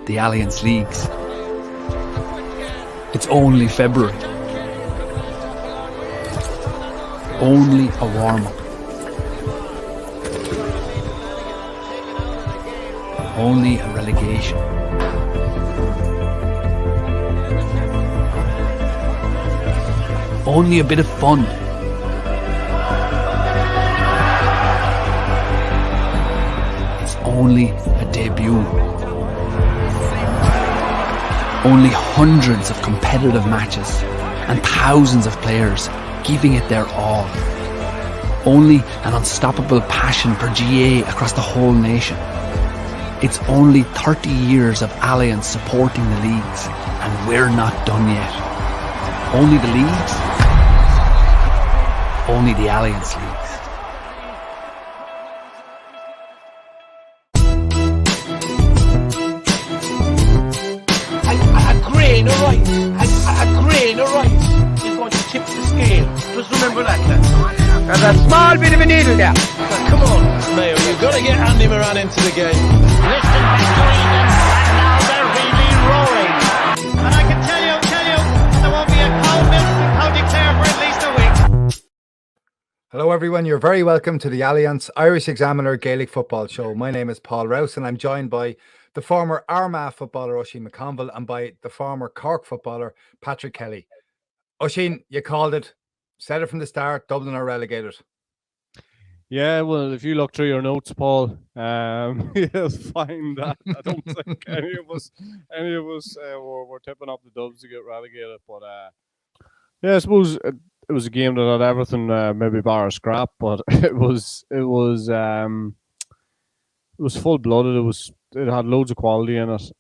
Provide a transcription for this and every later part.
the Allianz Leagues. It's only February. Only a warm-up. Only a relegation. Only a bit of fun. It's only a debut. Only hundreds of competitive matches and thousands of players giving it their all. Only an unstoppable passion for GA across the whole nation. It's only 30 years of Allianz supporting the leagues, and we're not done yet. Only the leagues. Only the Allianz Leagues. A grain of rice is going to tip the scale. Just remember that, lads. There's a small bit of a needle there. Come on, Mayo, you've got to get Andy Moran into the game. Listen back to Eden, and now they're really rolling. And I can tell you, there won't be a cold milk from County Clare for at least a week. Hello everyone, you're very welcome to the Allianz Irish Examiner Gaelic Football Show. My name is Paul Rouse and I'm joined by the former Armagh footballer Oisín McConville and by the former Cork footballer Patrick Kelly. Oisín, you called it, said it from the start, Dublin are relegated. Yeah, well, if you look through your notes, Paul, you'll find that I don't think any of us were tipping up the Dubs to get relegated. But yeah, I suppose it was a game that had everything, maybe bar a scrap, but it was full blooded. It had loads of quality in it.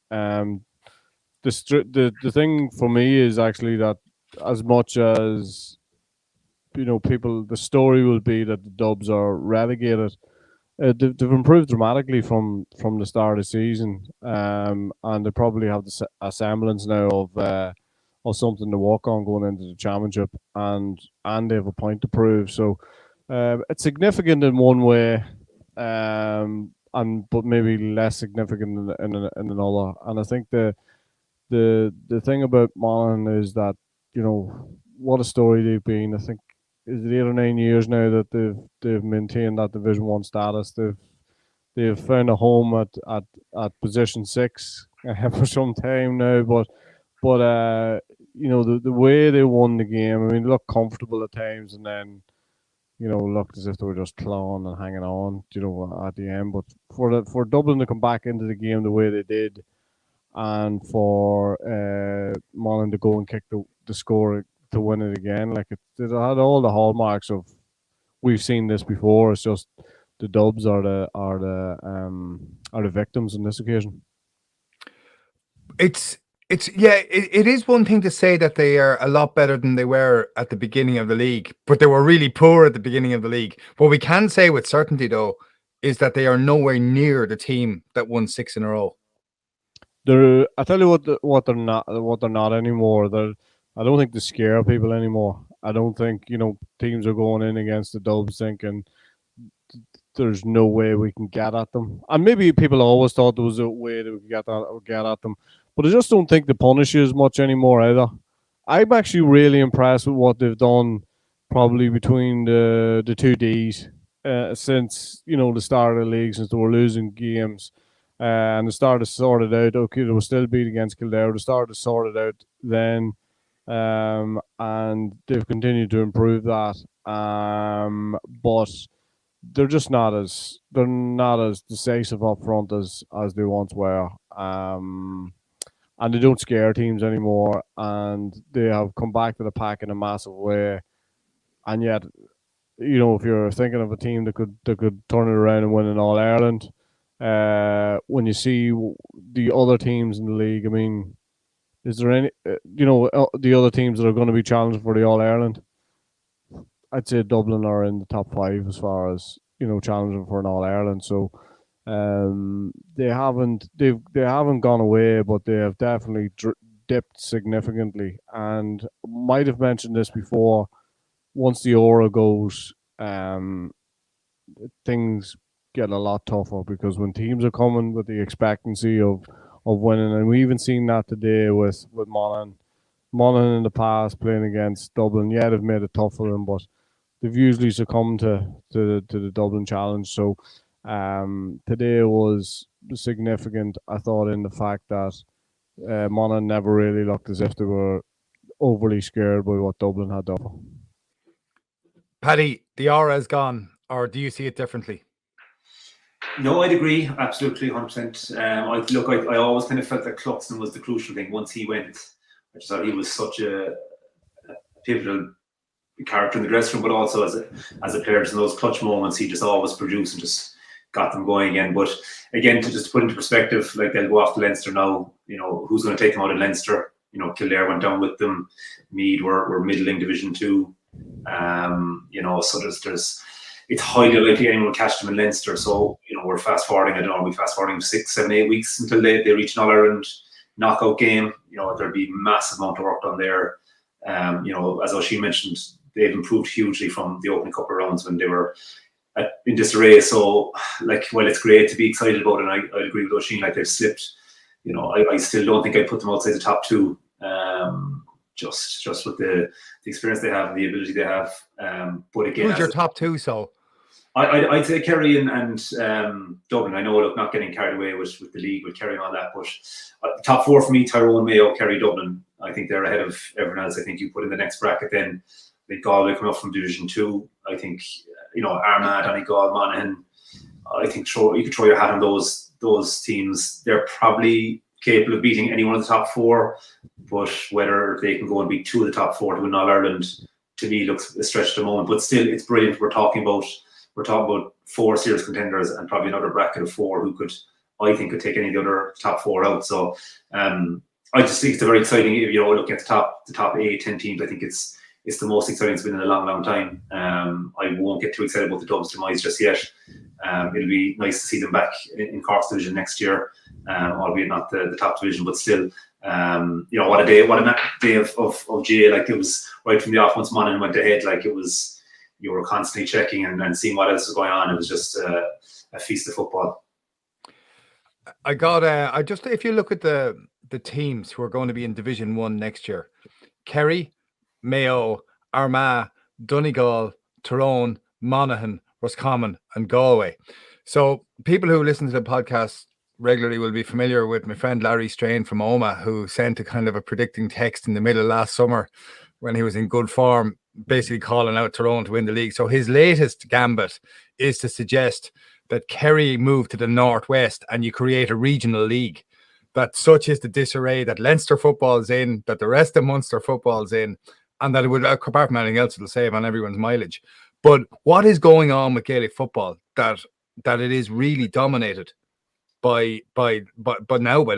The thing for me is actually that as much as people, the story will be that the Dubs are relegated. They've improved dramatically from the start of the season, and they probably have a semblance now of something to walk on going into the championship, and they have a point to prove. So it's significant in one way, but maybe less significant in another. And I think the thing about Monaghan is that what a story they've been. I think is it 8 or 9 years now that they've maintained that Division 1 status. They've found a home at position 6 for some time now, but the way they won the game, I mean, they looked comfortable at times, and then looked as if they were just clawing and hanging on, at the end. But for Dublin to come back into the game the way they did, and for Monaghan to go and kick the score to win it again, like it had all the hallmarks of we've seen this before. It's just the Dubs are the victims on this occasion. It is one thing to say that they are a lot better than they were at the beginning of the league, but they were really poor at the beginning of the league. What we can say with certainty, though, is that they are nowhere near the team that won 6 in a row. I tell you what they're not anymore. I don't think they scare people anymore. I don't think teams are going in against the Dubs thinking there's no way we can get at them. And maybe people always thought there was a way that we could get at them. But I just don't think they punish you as much anymore either. I'm actually really impressed with what they've done probably between the two Ds since, the start of the league, since they were losing games. And they started to sort it out. Okay, they were still beat against Kildare. They started to sort it out then. And they've continued to improve that. But they're just not as decisive up front as they once were. And they don't scare teams anymore, and they have come back to the pack in a massive way. And yet, if you're thinking of a team that could turn it around and win an All-Ireland, when you see the other teams in the league, I mean, is there any, the other teams that are going to be challenging for the All-Ireland? I'd say Dublin are in the top 5 as far as, challenging for an All-Ireland. So, they haven't gone away, but they have definitely dipped significantly. And might have mentioned this before. Once the aura goes, things get a lot tougher, because when teams are coming with the expectancy of winning, and we even seen that today with Monaghan. Monaghan in the past playing against Dublin, yeah, they've made it tough for them, but they've usually succumbed to the Dublin challenge. So today was significant, I thought, in the fact that Monaghan never really looked as if they were overly scared by what Dublin had to offer. Paddy, the aura is gone, or do you see it differently? No, I'd agree, absolutely, 100%. I always kind of felt that Cluxton was the crucial thing. Once he went, I just thought he was such a pivotal character in the dressing room, but also as a player, just in those clutch moments, he just always produced and just got them going again. But again, to just put into perspective, like they'll go off to Leinster now. Who's going to take them out of Leinster? Kildare went down with them. Meath were middling Division 2. So there's it's highly likely anyone will catch them in Leinster. So we're fast forwarding. I don't know, we fast forwarding 6, 7, 8 weeks until they reach an All-Ireland knockout game. There'll be massive amount of work done there. As Oisín mentioned, they've improved hugely from the opening couple of rounds when they were in disarray. So, while it's great to be excited about it, and I agree with Oisín, they've slipped. I still don't think I'd put them outside the top 2. Just with the experience they have and the ability they have. But again, who's your top 2? So I'd say Kerry and Dublin. I know, not getting carried away with the league, with Kerry and all that, but top 4 for me: Tyrone, Mayo, Kerry, Dublin. I think they're ahead of everyone else. I think you put in the next bracket then. I think Galway coming up from Division 2. I think Armagh, Donegal, Monaghan. I think you could throw your hat on those teams. They're probably capable of beating any one of the top 4, but whether they can go and beat 2 of the top 4 to win All Ireland, to me, looks a stretch at the moment. But still, it's brilliant. We're talking about 4 serious contenders and probably another bracket of 4 who could take any of the other top 4 out. So I just think it's a very exciting. Looking at the top 8, 10 teams, I think it's the most exciting it's been in a long, long time. I won't get too excited about the Dubs' demise just yet. It'll be nice to see them back in Cork's division next year, albeit not the top division, but still, what a day of GA. It was right from the off. Once Monaghan went ahead, it was, you were constantly checking and seeing what else was going on. It was just a feast of football. If you look at the teams who are going to be in Division 1 next year: Kerry, Mayo, Armagh, Donegal, Tyrone, Monaghan, Roscommon and Galway. So people who listen to the podcast regularly will be familiar with my friend Larry Strain from Oma, who sent a kind of a predicting text in the middle of last summer when he was in good form, basically calling out Tyrone to win the league. So his latest gambit is to suggest that Kerry move to the northwest and you create a regional league. That such is the disarray that Leinster football's in, that the rest of Munster football's in, and that it would, apart from anything else, it'll save on everyone's mileage. But what is going on with Gaelic football that it is really dominated by the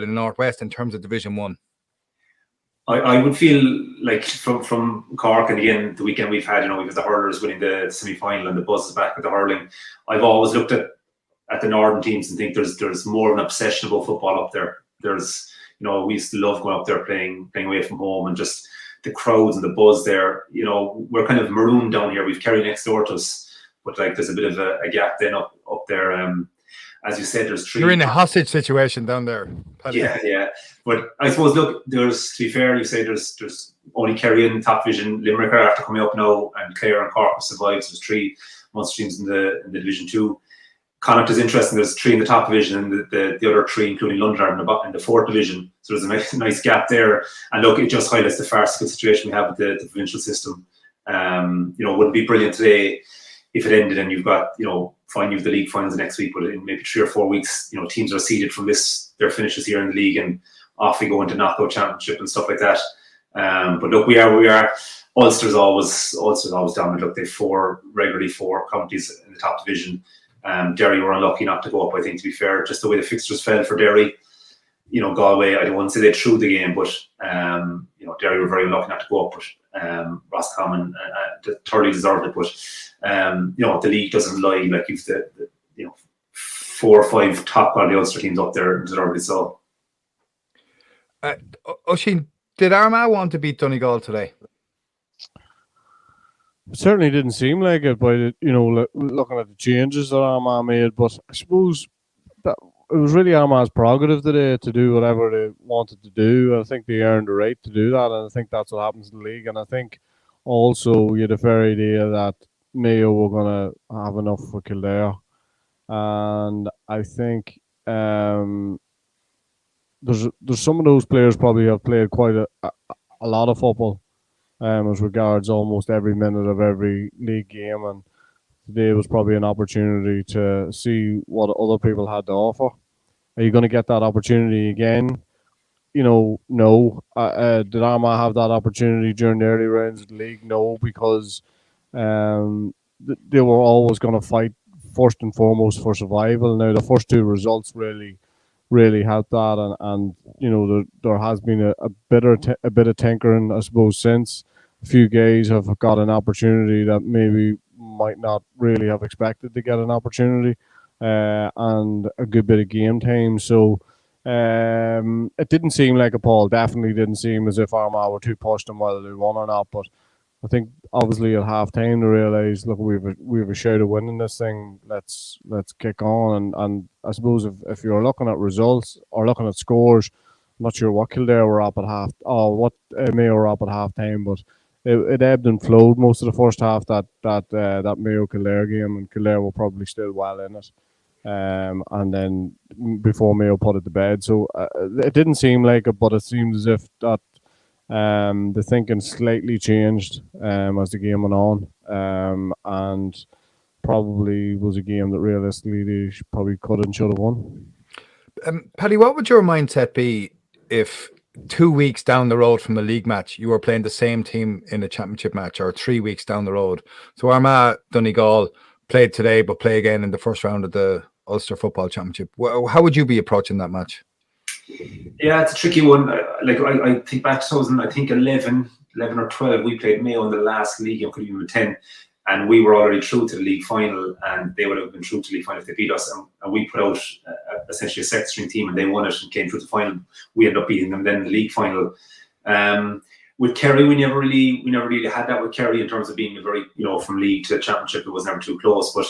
Northwest in terms of Division 1? I would feel like from Cork, and again the weekend we've had, we've had the hurlers winning the semi-final and the buzz is back with the hurling. I've always looked at the northern teams and think there's more of an obsession about football up there. There's, we used to love going up there playing away from home, and just the crowds and the buzz there. We're kind of marooned down here. We've Kerry next door to us, but there's a bit of a gap then up there. As you said, there's 3. You're in a hostage situation down there. Yeah. But I suppose, look, to be fair, you say there's only Kerry in top division. Limerick are after coming up now, and Clare and Cork have survived. So there's 3 Munster teams in the Division 2. Connacht is interesting. There's 3 in the top division, and the other 3, including London, are in the 4th division. So there's a nice gap there. And look, it just highlights the farcical situation we have with the provincial system. Wouldn't be brilliant today if it ended and you've got, fine, you've the league finals next week, but in maybe 3 or 4 weeks, teams are seeded from their finishes here in the league, and off we go into knockout championship and stuff like that. But look, we are. Ulster's always dominant. Look, they've regularly 4 counties in the top division. Derry were unlucky not to go up, I think, to be fair, just the way the fixtures fell for Derry. Galway, I don't want to say they threw the game, but Derry were very unlucky not to go up, but Roscommon thoroughly deserved it. But the league doesn't lie. You've the 4 or 5 top quality Ulster teams up there, deservedly so. Oisín, did Armagh want to beat Donegal today? It certainly didn't seem like it by looking at the changes that Armagh made. But I suppose that was really Armagh's prerogative today to do whatever they wanted to do. I think they earned the right to do that, and I think that's what happens in the league. And I think also you had a fair idea that Mayo were going to have enough for Kildare, and I think there's some of those players probably have played quite a lot of football, as regards almost every minute of every league game, and today was probably an opportunity to see what other people had to offer. Are you going to get that opportunity again? No. Did Armagh have that opportunity during the early rounds of the league? No, because they were always going to fight first and foremost for survival. Now, the first two results really helped that, and there has been a bit of tinkering, I suppose, since. A few guys have got an opportunity that maybe might not really have expected to get an opportunity, and a good bit of game time. So it didn't seem like definitely didn't seem as if Armagh were too pushed on whether they won or not. But I think obviously at half time they realised, look, we have a shout of winning this thing. Let's kick on. And I suppose if you're looking at results or looking at scores, I'm not sure what Kildare were up at what Mayo were up at half time, but it ebbed and flowed most of the first half, that Mayo Kildare game, and Kildare were probably still well in it. And then before Mayo put it to bed, so it didn't seem like it, but it seemed as if that the thinking slightly changed as the game went on, and probably was a game that realistically they probably could and should have won. Paddy, what would your mindset be if 2 weeks down the road from the league match you were playing the same team in a championship match, or 3 weeks down the road? So Armagh Donegal played today but play again in the first round of the Ulster Football Championship. How would you be approaching that match? Yeah, it's a tricky one. I think back to 2011 or 12, we played Mayo in the last league game, could even be 10, and we were already through to the league final, and they would have been through to the league final if they beat us, and we put out essentially a second string team, and they won it and came through the final. We ended up beating them then in the league final. With Kerry, we never really had that with Kerry in terms of being a very, from league to championship, it was never too close. But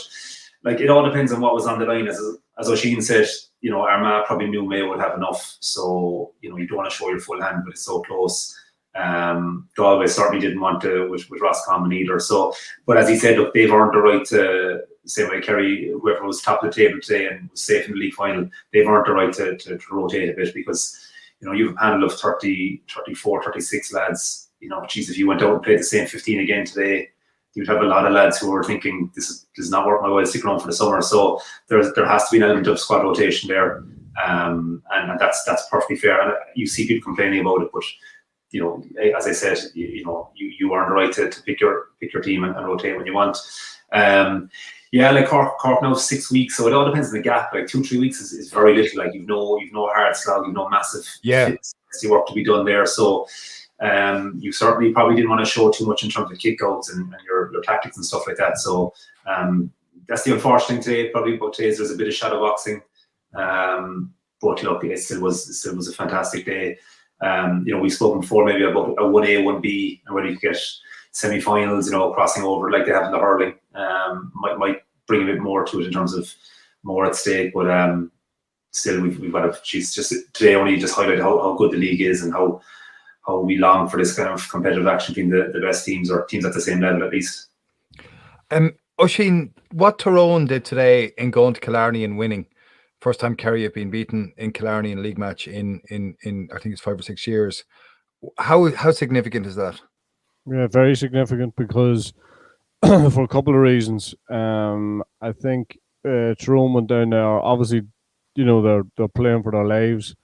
it all depends on what was on the line. As Oisín said, Armagh probably knew Mayo would have enough, so you don't want to show your full hand, but it's so close. Galway certainly didn't want to with Roscommon either. So, but as he said, look, they've earned the right to, same way Kerry, whoever was top of the table today and was safe in the league final, they've earned the right to rotate a bit, because you have a panel of 30, 34, 36 lads. If you went out and played the same 15 again today, you'd have a lot of lads who are thinking this is not worth my while sticking around for the summer. So there has to be an element of squad rotation there, and that's perfectly fair. And you see people complaining about it, but as I said, you earn the right to pick your team and rotate when you want. Cork now 6 weeks, so it all depends on the gap. 2-3 weeks is very little. You've no hard slog, you've no massive work to be done there. So you certainly probably didn't want to show too much in terms of kickouts and your tactics and stuff like that. So that's the unfortunate thing today. Probably about today there's a bit of shadow boxing, but look, it still was a fantastic day. We've spoken before maybe about a 1A, 1B, and whether you could get semi-finals, crossing over like they have in the hurling. Might bring a bit more to it in terms of more at stake, but still we've got she's just today only just highlighted how good the league is and how we long for this kind of competitive action between the best teams, or teams at the same level at least. Oisín, what Tyrone did today in going to Killarney and winning, first time Kerry have been beaten in Killarney in a league match in I think it's 5 or 6 years. How significant is that? Yeah, very significant, because for a couple of reasons. I think Tyrone went down there. Obviously, they're playing for their lives.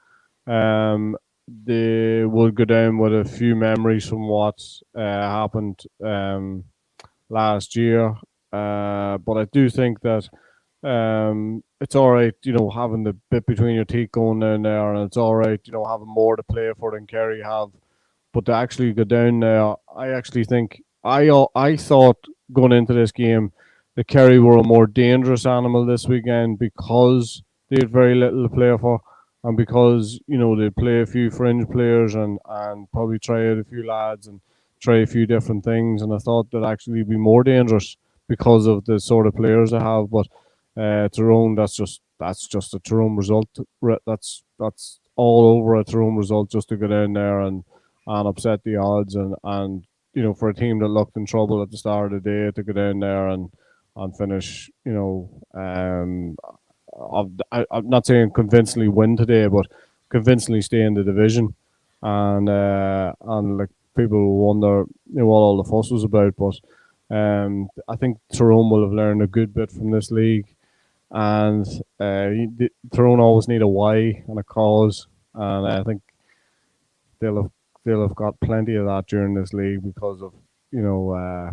They will go down with a few memories from what happened last year. But I do think that it's all right, having the bit between your teeth going down there, and it's all right, having more to play for than Kerry have. But to actually go down there, I actually think I thought going into this game that Kerry were a more dangerous animal this weekend, because they had very little to play for, and because they'd play a few fringe players and probably try out a few lads and try a few different things. And I thought that actually be more dangerous because of the sort of players they have. But Tyrone, that's just that's just a Tyrone result. That's all over a Tyrone result just to go down there and upset the odds and you know, for a team that looked in trouble at the start of the day to go down there and finish, you know, I'm not saying convincingly win today, but convincingly stay in the division, and like people wonder, you know, what all the fuss was about, but I think Tyrone will have learned a good bit from this league, and Tyrone always need a why and a cause, and I think they'll have got plenty of that during this league because of, you know,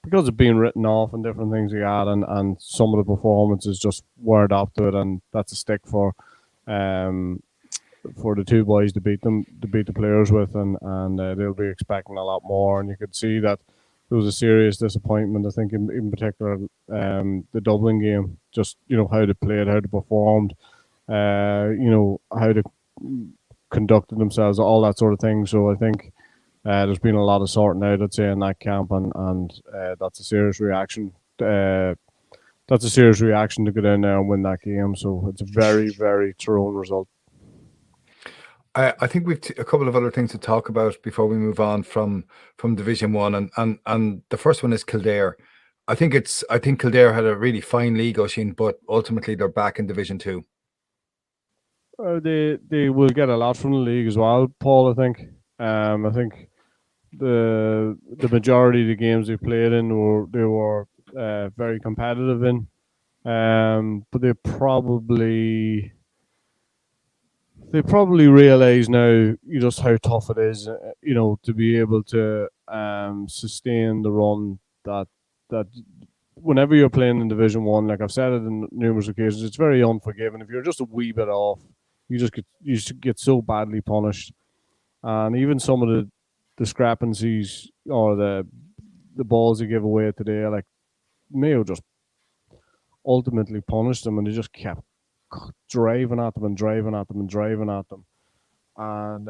because of being written off and different things like that, and some of the performances just weren't up to it, and that's a stick for the two boys to beat the players with, and they'll be expecting a lot more, and you could see that there was a serious disappointment, I think, in particular the Dublin game, just, you know, how they played, how they performed, you know, how they conducted themselves, all that sort of thing. So I think there's been a lot of sorting out, I'd say, in that camp, and that's a serious reaction. That's a serious reaction to go down there and win that game. So it's a very, very Tyrone result. I think we've a couple of other things to talk about before we move on from Division 1, and the first one is Kildare. I think Kildare had a really fine league, Oisín, but ultimately they're back in Division 2. They will get a lot from the league as well, Paul. I think the majority of the games they played in were very competitive in, but they probably realise now just how tough it is, you know, to be able to sustain the run that whenever you're playing in Division 1, like I've said it on numerous occasions, it's very unforgiving. If you're just a wee bit off, you just get so badly punished, and even some of the discrepancies or the balls they give away today, like Mayo just ultimately punished them, and they just kept driving at them and driving at them and driving at them, and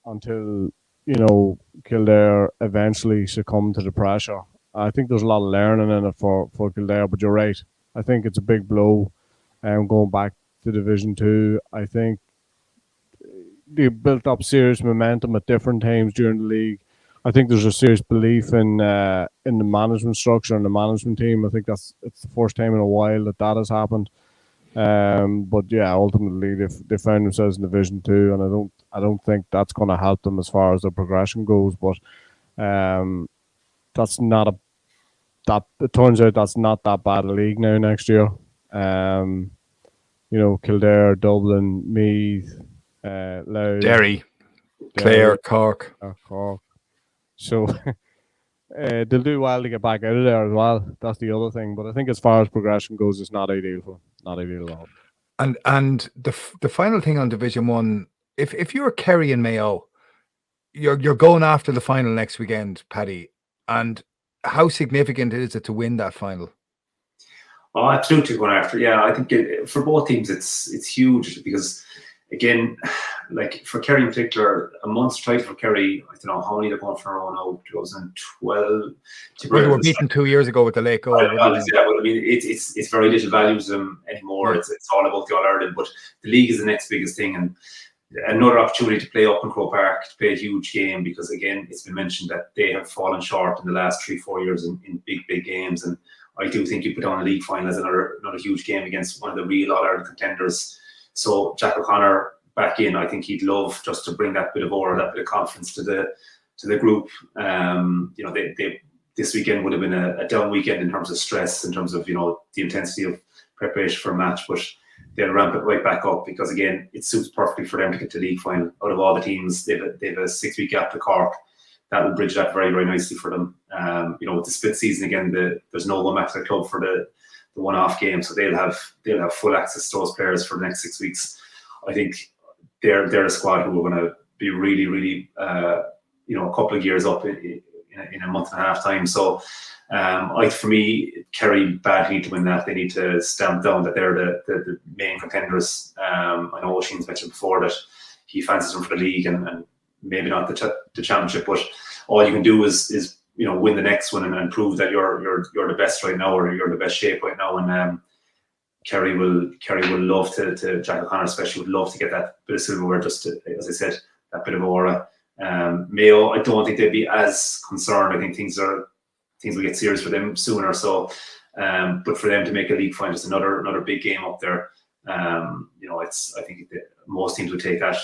until, you know, Kildare eventually succumbed to the pressure. I think there's a lot of learning in it for Kildare, but you're right. I think it's a big blow, going back to Division 2. I think they built up serious momentum at different times during the league. I think there's a serious belief in the management structure and the management team. I think it's the first time in a while that has happened. But yeah, ultimately they found themselves in Division 2, and I don't think that's going to help them as far as their progression goes. But that's not it turns out that's not that bad a league now next year. You know, Kildare, Dublin, Meath, Louth, Derry, Clare, Cork. So they'll do well to get back out of there as well. That's the other thing. But I think as far as progression goes, it's not ideal for them. Not ideal at all. And the final thing on Division 1, if you're Kerry and Mayo, you're going after the final next weekend, Paddy. And how significant is it to win that final? Oh, absolutely going after. Yeah, I think for both teams it's huge, because again, like for Kerry in particular, a Munster title for Kerry, I don't know how many they're going for a row now, 2012. They were beaten 2 years ago with the late goal. Yeah, well, I mean, it's very little value to them anymore. It's all about the All-Ireland, but the league is the next biggest thing, and another opportunity to play up in Croke Park, to play a huge game, because again, it's been mentioned that they have fallen short in the last 3-4 years in big games, and I do think you put on a league final as another huge game against one of the real All-Ireland contenders. So Jack O'Connor back in, I think he'd love just to bring that bit of aura, that bit of confidence to the group. You know, they this weekend would have been a down weekend in terms of stress, in terms of, you know, the intensity of preparation for a match, but they'll ramp it right back up, because again, it suits perfectly for them to get to league final. Out of all the teams, they've a 6-week gap to Cork. That will bridge that very, very nicely for them. You know, with the split season again, there's no one back to the club for the one-off game, so they'll have full access to those players for the next 6 weeks. I think they're a squad who are going to be really, really, you know, a couple of years up in a month and a half time. So, for me, Kerry badly need to win that. They need to stamp down that they're the main contenders. I know Oisín's mentioned before that he fancies them for the league and maybe not the championship, but all you can do is you know, win the next one and prove that you're the best right now, or you're the best shape right now. And Kerry will love to Jack O'Connor especially would love to get that bit of silverware, just to, as I said, that bit of aura. Mayo, I don't think they'd be as concerned. I think things will get serious for them sooner. So, but for them to make a league final, just another big game up there. I think most teams would take that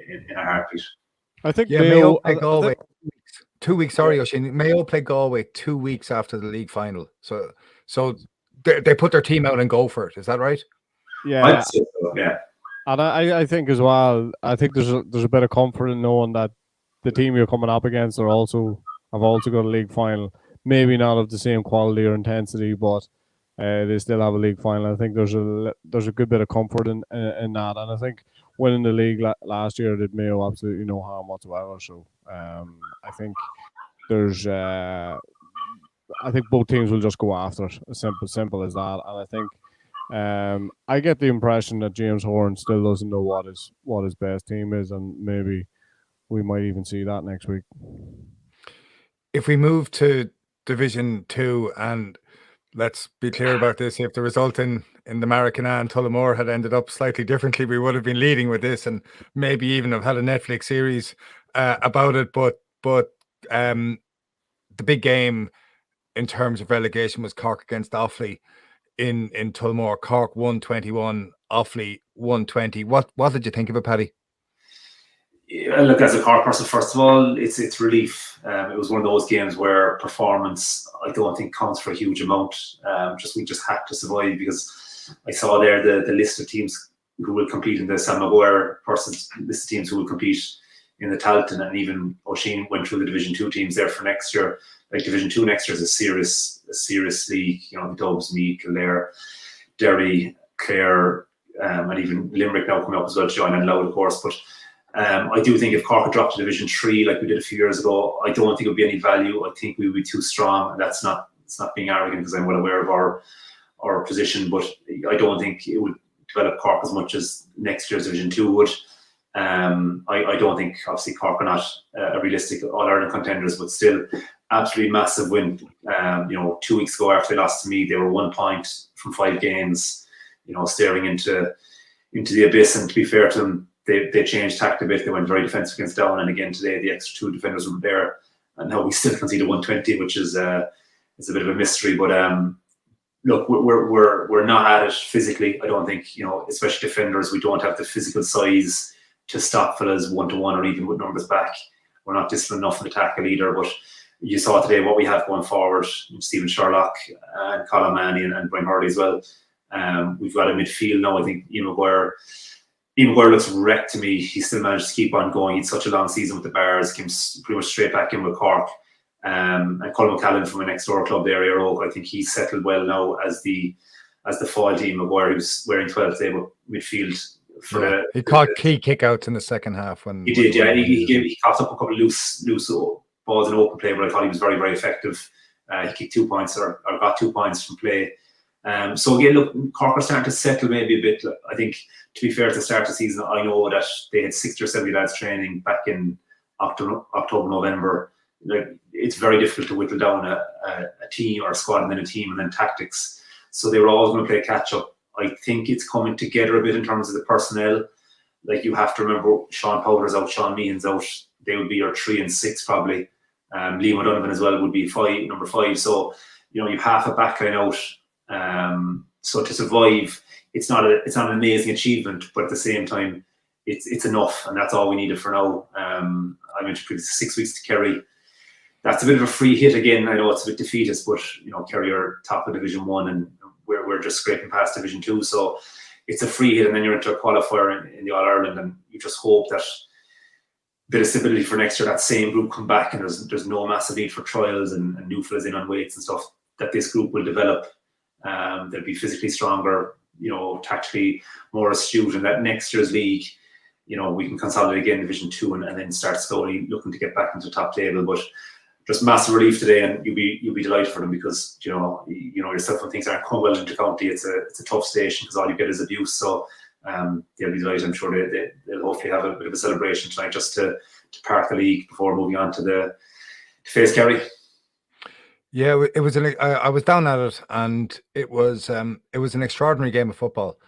in a heartbeat. I think Mayo play Galway 2 weeks. Sorry, Oisín. Mayo play Galway 2 weeks after the league final. So they put their team out and go for it. Is that right? Yeah. I'd say so, yeah. And I think as well, I think there's a bit of comfort in knowing that the team you're coming up against have also got a league final. Maybe not of the same quality or intensity, but they still have a league final. I think there's a good bit of comfort in that, and I think winning the league last year did Mayo absolutely no harm whatsoever. So I think I think both teams will just go after it. As simple as that. And I think I get the impression that James Horan still doesn't know what his best team is, and maybe we might even see that next week. If we move to Division 2, and let's be clear about this, if the result in the Maracana and Tullamore had ended up slightly differently, we would have been leading with this and maybe even have had a Netflix series about it. But the big game in terms of relegation was Cork against Offaly in Tullamore. Cork 121, Offaly 120. What did you think of it, Paddy? Yeah, look, as a Cork person, first of all, it's relief. It was one of those games where performance, I don't think, counts for a huge amount. We just had to survive, because I saw there the list of teams who will compete in the Sam Maguire person's list of teams who will compete in the Talton, and even Oisín went through the Division 2 teams there for next year. Like Division 2 next year is a serious league. The Dubs, Meath, Kildare, Derry, Clare, and even Limerick now coming up as well to join, and Louth, of course. But I do think if Cork had dropped to Division 3 like we did a few years ago, I don't think it would be any value. I think we would be too strong, and it's not being arrogant, because I'm well aware of our position, but I don't think it would develop Cork as much as next year's Division 2 would. I don't think, obviously, Cork are not a realistic All-Ireland contenders, but still absolutely massive win. 2 weeks ago after they lost to me, they were 1 point from 5 games, staring into the abyss. And to be fair to them, they changed tact a bit. They went very defensive against Down, and again today the extra 2 defenders were there, and now we still conceded 120, which is a bit of a mystery. But look, we're not at it physically. I don't think, especially defenders, we don't have the physical size to stop fellas 1-1 or even with numbers back. We're not disciplined enough in the tackle either. But you saw today what we have going forward: Stephen Sherlock and Colin Manny and Brian Hurley as well. We've got a midfield now. I think Ian Maguire looks wrecked to me. He still managed to keep on going. He had such a long season with the Bars, came pretty much straight back in with Cork. And Colin McCallan from a next door club there, Air Oak, I think he's settled well now as the foil team. Maguire, who's wearing 12 today, but midfield. He caught key kickouts in the second half when he did. Yeah, he caught up a couple of loose balls in open play, but I thought he was very, very effective. He kicked 2 points or got 2 points from play. So again, look, Cork are starting to settle maybe a bit. I think, to be fair, to the start of the season, I know that they had 60 or 70 lads training back in October, November. Like, it's very difficult to whittle down a team or a squad, and then a team, and then tactics. So they were always going to play catch up. I think it's coming together a bit in terms of the personnel. Like, you have to remember, Sean Powder's out, Sean Meehan's out. They would be your 3 and 6 probably. Liam O'Donovan as well would be number 5. So you have a backline out. So to survive, it's not an amazing achievement, but at the same time, it's enough, and that's all we needed for now. I mentioned previously 6 weeks to Kerry. That's a bit of a free hit again. I know it's a bit defeatist, but Kerry are top of Division 1, and we're just scraping past Division 2. So it's a free hit, and then you're into a qualifier in the All Ireland, and you just hope that a bit of stability for next year. That same group come back, and there's no massive need for trials and new fellas in on weights and stuff. That this group will develop. They'll be physically stronger, tactically more astute, and that next year's league, we can consolidate again Division 2 and then start slowly looking to get back into the top table. But just massive relief today, and you'll be delighted for them, because yourself, when things aren't going well in the county, it's a tough station, because all you get is abuse. So they'll be delighted. I'm sure they'll hopefully have a bit of a celebration tonight, just to park the league before moving on to face Kerry. Yeah, it was I was down at it, and it was an extraordinary game of football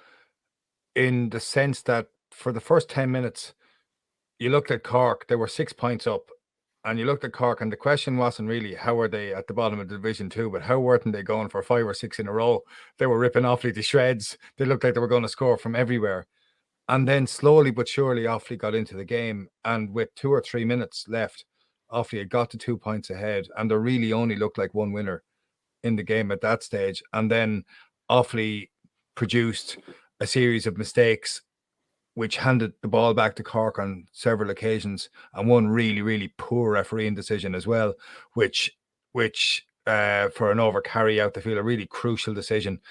in the sense that for the first 10 minutes, you looked at Cork, they were 6 points up, and you looked at Cork, and the question wasn't really how are they at the bottom of Division 2, but how weren't they going for 5 or 6 in a row? They were ripping Offaly to shreds. They looked like they were going to score from everywhere. And then slowly but surely, Offaly got into the game, and with 2 or 3 minutes left, Offaly had got to 2 points ahead, and there really only looked like one winner in the game at that stage. And then Offaly produced a series of mistakes which handed the ball back to Cork on several occasions, and one really, really poor refereeing decision as well, which for an over carry out the field, a really crucial decision,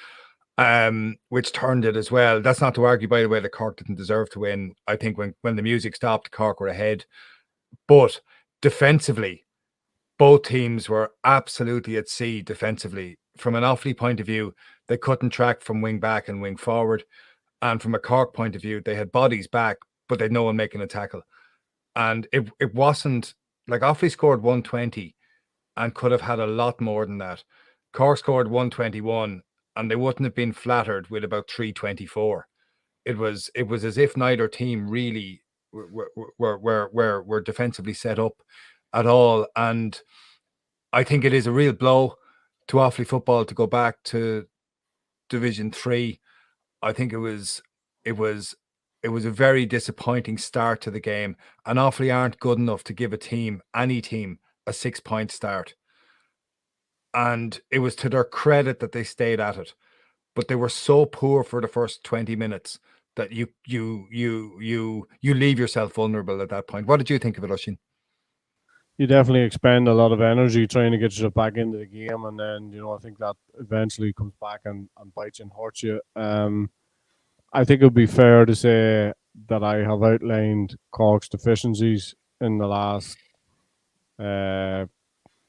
which turned it as well. That's not to argue, by the way, that Cork didn't deserve to win. I think when the music stopped, Cork were ahead. But defensively, both teams were absolutely at sea defensively. From an Offaly point of view, they couldn't track from wing back and wing forward. And from a Cork point of view, they had bodies back, but they had no one making a tackle. And it wasn't like Offaly scored 120 and could have had a lot more than that. Cork scored 121 and they wouldn't have been flattered with about 324. It was as if neither team really were defensively set up at all. And I think it is a real blow to Offaly football to go back to Division 3. I think it was a very disappointing start to the game, and Offaly aren't good enough to give any team, a 6-point start. And it was to their credit that they stayed at it, but they were so poor for the first 20 minutes that you leave yourself vulnerable at that point. What did you think of it, Oisín? You definitely expend a lot of energy trying to get yourself back into the game, and then I think that eventually comes back and bites you and hurts you. I think it would be fair to say that I have outlined Cork's deficiencies in the last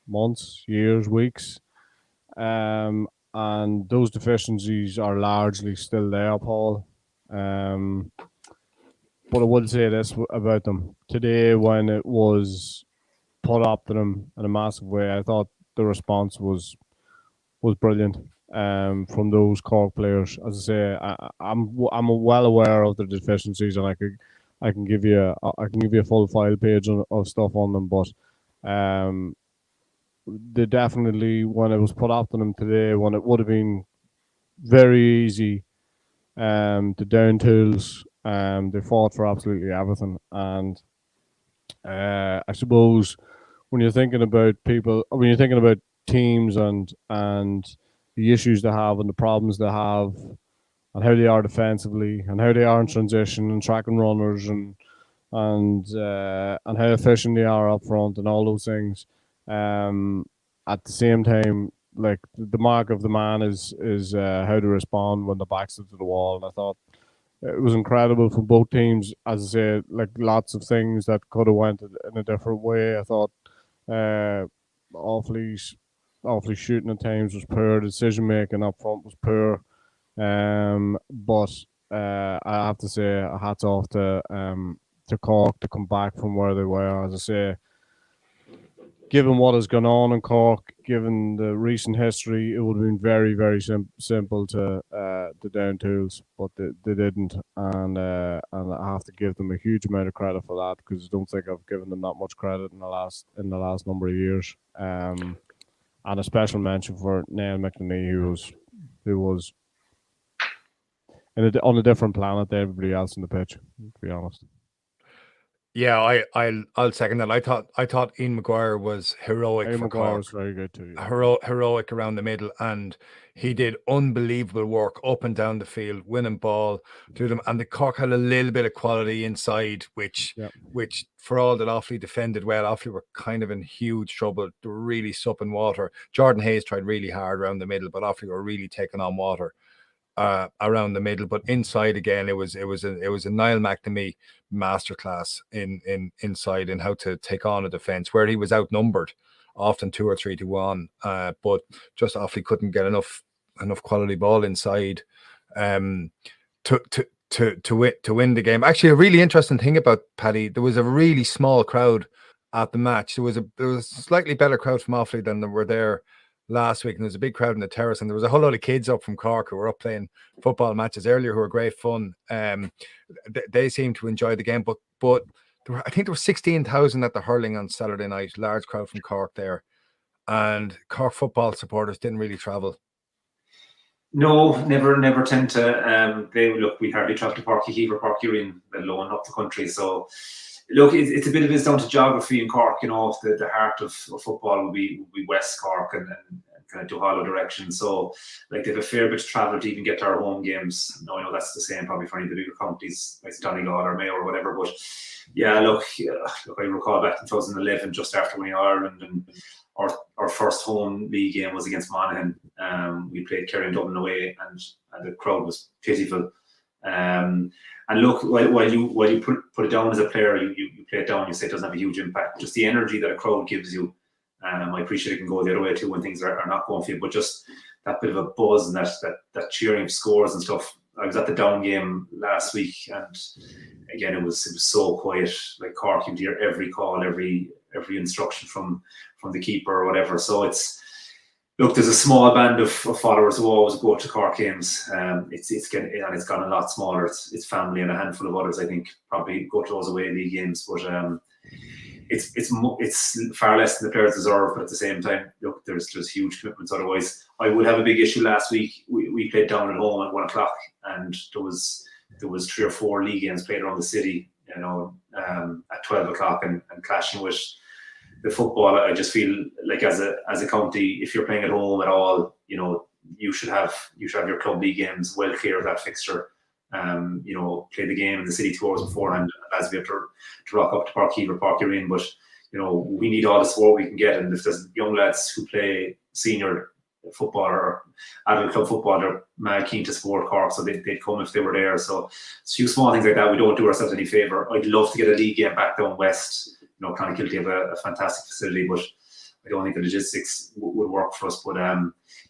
months, years, weeks, and those deficiencies are largely still there, Paul. But I would say this about them today: when it was put up to them in a massive way, I thought the response was brilliant from those Cork players. As I say, I'm well aware of the deficiencies, and I can give you a full file page of stuff on them. But they definitely, when it was put up to them today, when it would have been very easy to down tools, they fought for absolutely everything. And I suppose when you're thinking about teams and the issues they have and the problems they have and how they are defensively and how they are in transition and tracking runners and how efficient they are up front and all those things, at the same time, like, the mark of the man is how to respond when the back's to the wall. And I thought it was incredible from both teams. As I say, like, lots of things that could have went in a different way. I thought Offaly shooting at times was poor. Decision making up front was poor. But I have to say, hats off to Cork to come back from where they were. As I say, given what has gone on in Cork, given the recent history, it would have been very, very simple to down tools, but they didn't, and I have to give them a huge amount of credit for that, because I don't think I've given them that much credit in the last number of years. And a special mention for Niall McNamee, who was on a different planet to everybody else in the pitch, to be honest. Yeah, I'll second that. I thought Ian Maguire was heroic for Cork. Was very good too. Yeah. Heroic around the middle, and he did unbelievable work up and down the field, winning ball to them. And the Cork had a little bit of quality inside, which for all that Offaly defended well, Offaly were kind of in huge trouble. They were really supping water. Jordan Hayes tried really hard around the middle, but Offaly were really taking on water around the middle. But inside again, it was a Niall McNamee masterclass in inside and how to take on a defense where he was outnumbered often 2 or 3 to 1, but just Offaly couldn't get enough quality ball inside to win the game. Actually, a really interesting thing about Paddy, there was a really small crowd at the match. There was a slightly better crowd from Offaly than there were there last week, and there was a big crowd in the terrace, and there was a whole lot of kids up from Cork who were up playing football matches earlier who were great fun. They seemed to enjoy the game, but I think there were 16,000 at the hurling on Saturday night, large crowd from Cork there, and Cork football supporters didn't really travel. No, never tend to. We hardly travel to Páirc Uí Chaoimh or Páirc Uí Rinn, let alone up the country. So look, it's a bit of it's down to geography in Cork. You know, the heart of football will be West Cork and kind of Duhallow direction. So like they have a fair bit of travel to even get to our home games. No, I know that's the same probably for any of the bigger counties like Donegal or Mayo or whatever. But yeah, look, I recall back in 2011, just after winning Ireland, and our first home league game was against Monaghan. We played Kerry and Dublin away, and the crowd was pitiful. And look, while you put it down as a player, you play it down. You say it doesn't have a huge impact. Just the energy that a crowd gives you. I appreciate it can go the other way too when things are not going for you. But just that bit of a buzz and that cheering of scores and stuff. I was at the down game last week, and again it was so quiet. Like Cork, you hear every call, every instruction from the keeper or whatever. So there's a small band of followers who always go to Cork games. It's gotten a lot smaller. It's family and a handful of others, I think, probably go to those away league games. But it's far less than the players deserve. But at the same time, look, there's huge commitments. Otherwise, I would have a big issue. Last week we played down at home at 1 o'clock, and there was 3 or 4 league games played around the city, you know, at 12 o'clock and clashing with the football. I just feel like as a county, if you're playing at home at all, you know, you should have your club league games well clear of that fixture. You know, play the game in the city 2 hours beforehand, as we have to rock up to Páirc Uí Chaoimh or Páirc Uí Rinn. But you know, we need all the support we can get, and if there's young lads who play senior football or adult club football, they're mad keen to support Cork, so they'd come if they were there. So it's a few small things like that. We don't do ourselves any favour. I'd love to get a league game back down west. You know, Clonakilty have a fantastic facility, but I don't think the logistics would work for us. But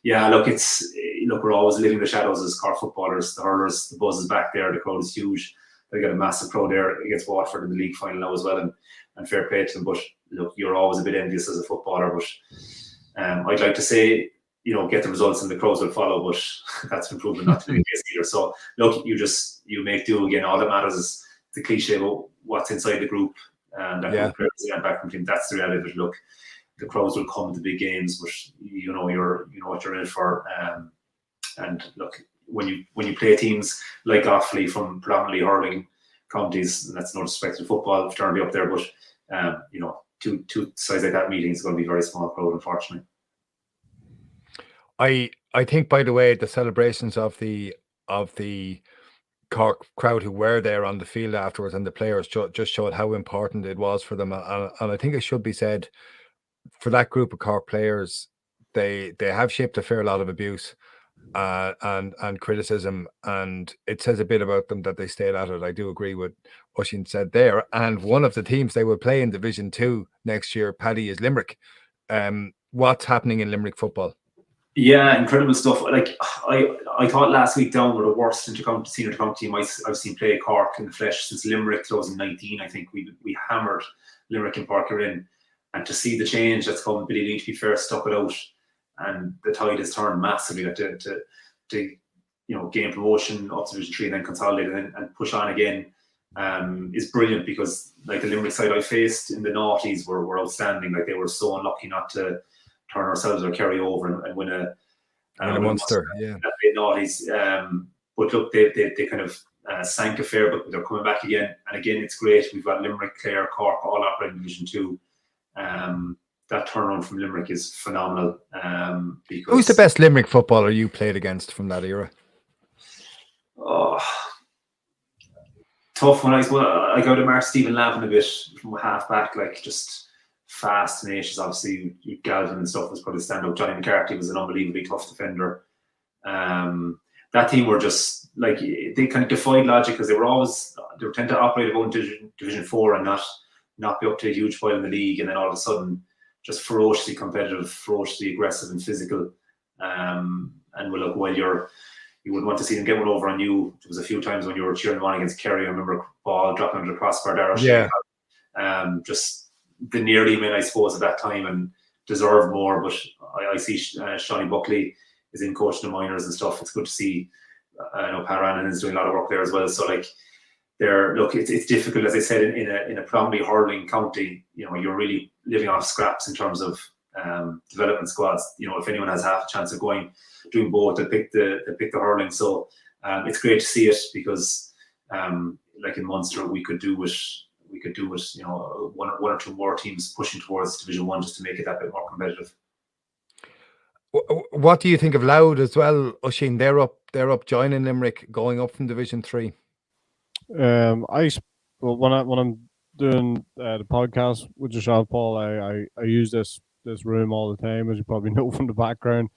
yeah, look, we're always living the shadows as Cork footballers. The hurlers, the buzz is back there. The crowd is huge. They got a massive crowd there against Waterford in the league final now as well, and fair play to them. But look, you're always a bit envious as a footballer. But I'd like to say, you know, get the results and the crowds will follow, but that's been proven not to be the case either. So look, you make do again. All that matters is the cliche about what's inside the group, and that back from team. That's the reality of it. Look, the crowds will come to big games, but you know what you're in for. And look, when you play teams like Offaly from predominantly hurling counties, and that's no disrespect to football fraternity up there, but you know, two sides like that meeting is going to be a very small crowd, unfortunately. I think, by the way, the celebrations of the Cork crowd who were there on the field afterwards and the players just showed how important it was for them. And I think it should be said, for that group of Cork players, they have shipped a fair lot of abuse and criticism, and it says a bit about them that they stayed at it. I do agree with what Oisín said there. And one of the teams they will play in Division 2 next year, Paddy, is Limerick. What's happening in Limerick football? Yeah, incredible stuff. Like I thought last week down were the worst senior county team I've seen play Cork in the flesh since Limerick 2019. I think we hammered Limerick and Páirc Uí Rinn, and to see the change that's come, Billy Lee, to be fair, stuck it out, and the tide has turned massively to you know, gain promotion up to Division 3 and then consolidate and push on again. Is brilliant, because like the Limerick side I faced in the noughties were outstanding. Like they were so unlucky not to turn ourselves or carry over and win a Munster. Yeah, noughties. But look, they kind of sank a fair, but they're coming back again. And again, it's great. We've got Limerick, Clare, Cork all operating in Division 2. That turnaround from Limerick is phenomenal. Because who's the best Limerick footballer you played against from that era? Oh, tough one. I go to Mark Stephen Lavin a bit from half back, like just fast, tenacious. Obviously, Galvin and stuff was probably standout. Johnny McCarthy was an unbelievably tough defender. That team were just like, they kind of defied logic, because they were tend to operate about Division 4 and not be up to a huge point in the league, and then all of a sudden just ferociously competitive, ferociously aggressive and physical. And look, while you wouldn't want to see them get one over on you. There was a few times when you were cheering them on against Kerry. I remember a ball dropping under the crossbar there. Yeah. Just the nearly men, I suppose, at that time. And deserve more. But I see Shawnee Buckley is in coaching the minors and stuff. It's good to see. I know Pat Rannan is doing a lot of work there as well. So like, it's difficult, as I said, in a predominantly hurling county. You're really living off scraps in terms of development squads. If anyone has half a chance of doing both, they pick the hurling. So it's great to see it, because like in Munster, we could do with one or two more teams pushing towards Division 1 just to make it that bit more competitive. What do you think of Louth as well, Oisín? They're up joining Limerick, going up from Division 3. When I'm doing the podcast with yourself, Paul, I use this room all the time, as you probably know from the background.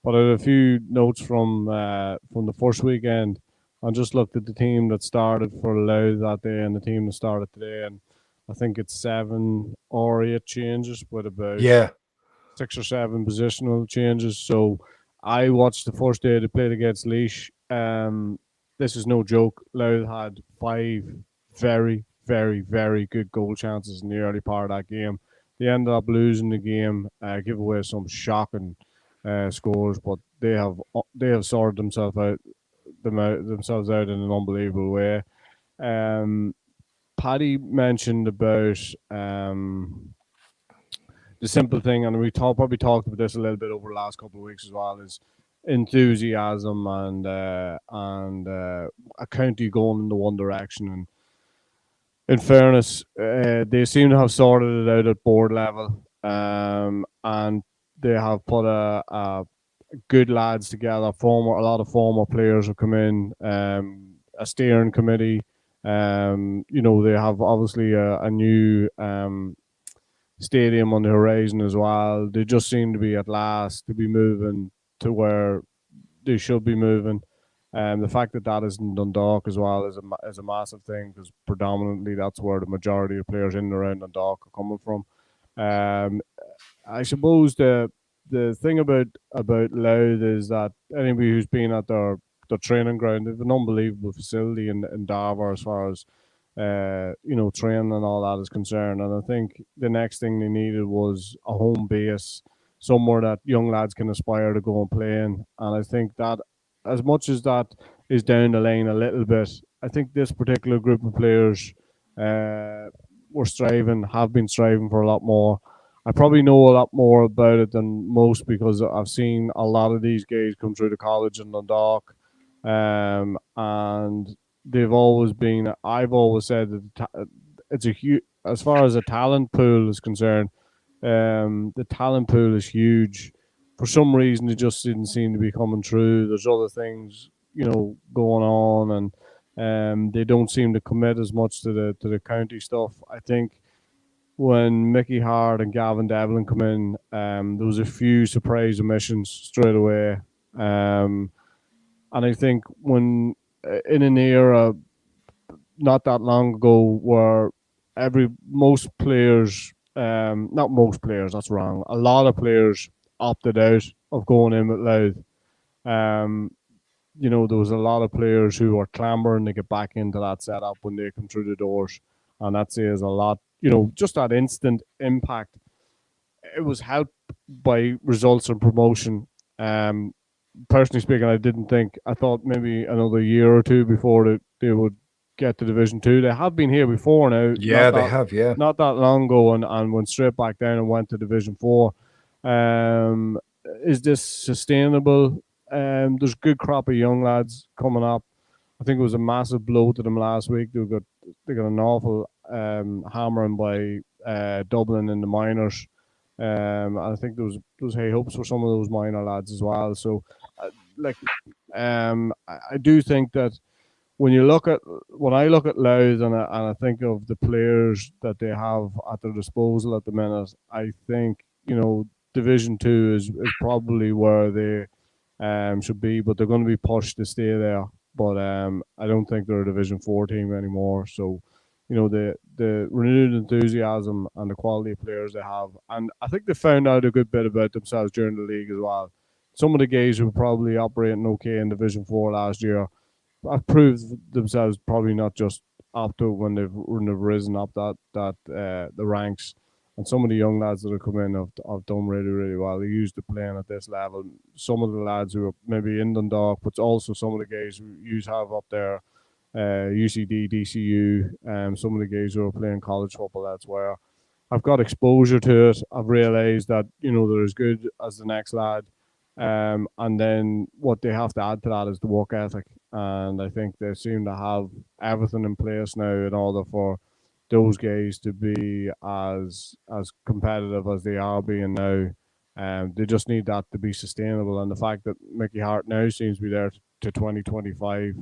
But I had a few notes from the first weekend. I just looked at the team that started for Louth that day and the team that started today, and I think it's 7 or 8 changes with about 6 or 7 positional changes. So I watched the first day they played against Laois. This is no joke. Louth had 5 very, very, very good goal chances in the early part of that game. They ended up losing the game, give away some shocking scores, but they have sorted themselves out in an unbelievable way. Paddy mentioned about the simple thing, and we probably talked about this a little bit over the last couple of weeks as well, is enthusiasm and a county going in the one direction. And in fairness, they seem to have sorted it out at board level, and they have put a good lads together. A lot of former players have come in, a steering committee. They have obviously a new stadium on the horizon as well. They just seem to be at last to be moving to where they should be moving. The fact that is in Dundalk as well is a massive thing, because predominantly that's where the majority of players in and around Dundalk are coming from. I suppose the thing about Louth is that anybody who's been at their training ground, they have an unbelievable facility in Darver as far as training and all that is concerned. And I think the next thing they needed was a home base, somewhere that young lads can aspire to go and play in. And I think that, as much as that is down the line a little bit, I think this particular group of players have been striving for a lot more. I probably know a lot more about it than most, because I've seen a lot of these guys come through the college in Dundalk, and they've always been. I've always said that it's a huge, as far as a talent pool is concerned. The talent pool is huge. For some reason, it just didn't seem to be coming through. There's other things, going on, and they don't seem to commit as much to the county stuff. I think when Mickey Hard and Gavin Devlin come in, there was a few surprise omissions straight away. And I think when in an era not that long ago where most players, not most players, that's wrong, a lot of players opted out of going in with Louth. There was a lot of players who were clambering to get back into that setup when they come through the doors, and that says a lot. Just that instant impact. It was helped by results and promotion. Personally speaking, I thought maybe another year or two before they would get to Division 2. They have been here before now. Yeah, they have, yeah. Not that long ago, and went straight back down and went to Division 4. Is this sustainable? There's a good crop of young lads coming up. I think it was a massive blow to them last week. They got an awful hammering by Dublin in the minors. I think there was high hopes for some of those minor lads as well. So, I do think that when I look at Louth and I think of the players that they have at their disposal at the minute, I think Division 2 is probably where they should be, but they're going to be pushed to stay there. But I don't think they're a Division 4 team anymore. So, the renewed enthusiasm and the quality of players they have, and I think they found out a good bit about themselves during the league as well. Some of the guys who were probably operating okay in Division 4 last year have proved themselves probably not just up to when they've risen up the ranks. And some of the young lads that have come in have done really, really well. They're used to playing at this level. Some of the lads who are maybe in Dundalk, but also some of the guys who you have up there, UCD, DCU, some of the guys who are playing college football, that's where I've got exposure to it. I've realised that, they're as good as the next lad. And then what they have to add to that is the work ethic. And I think they seem to have everything in place now in order for those guys to be as competitive as they are being now. They just need that to be sustainable. And the fact that Mickey Hart now seems to be there to 2025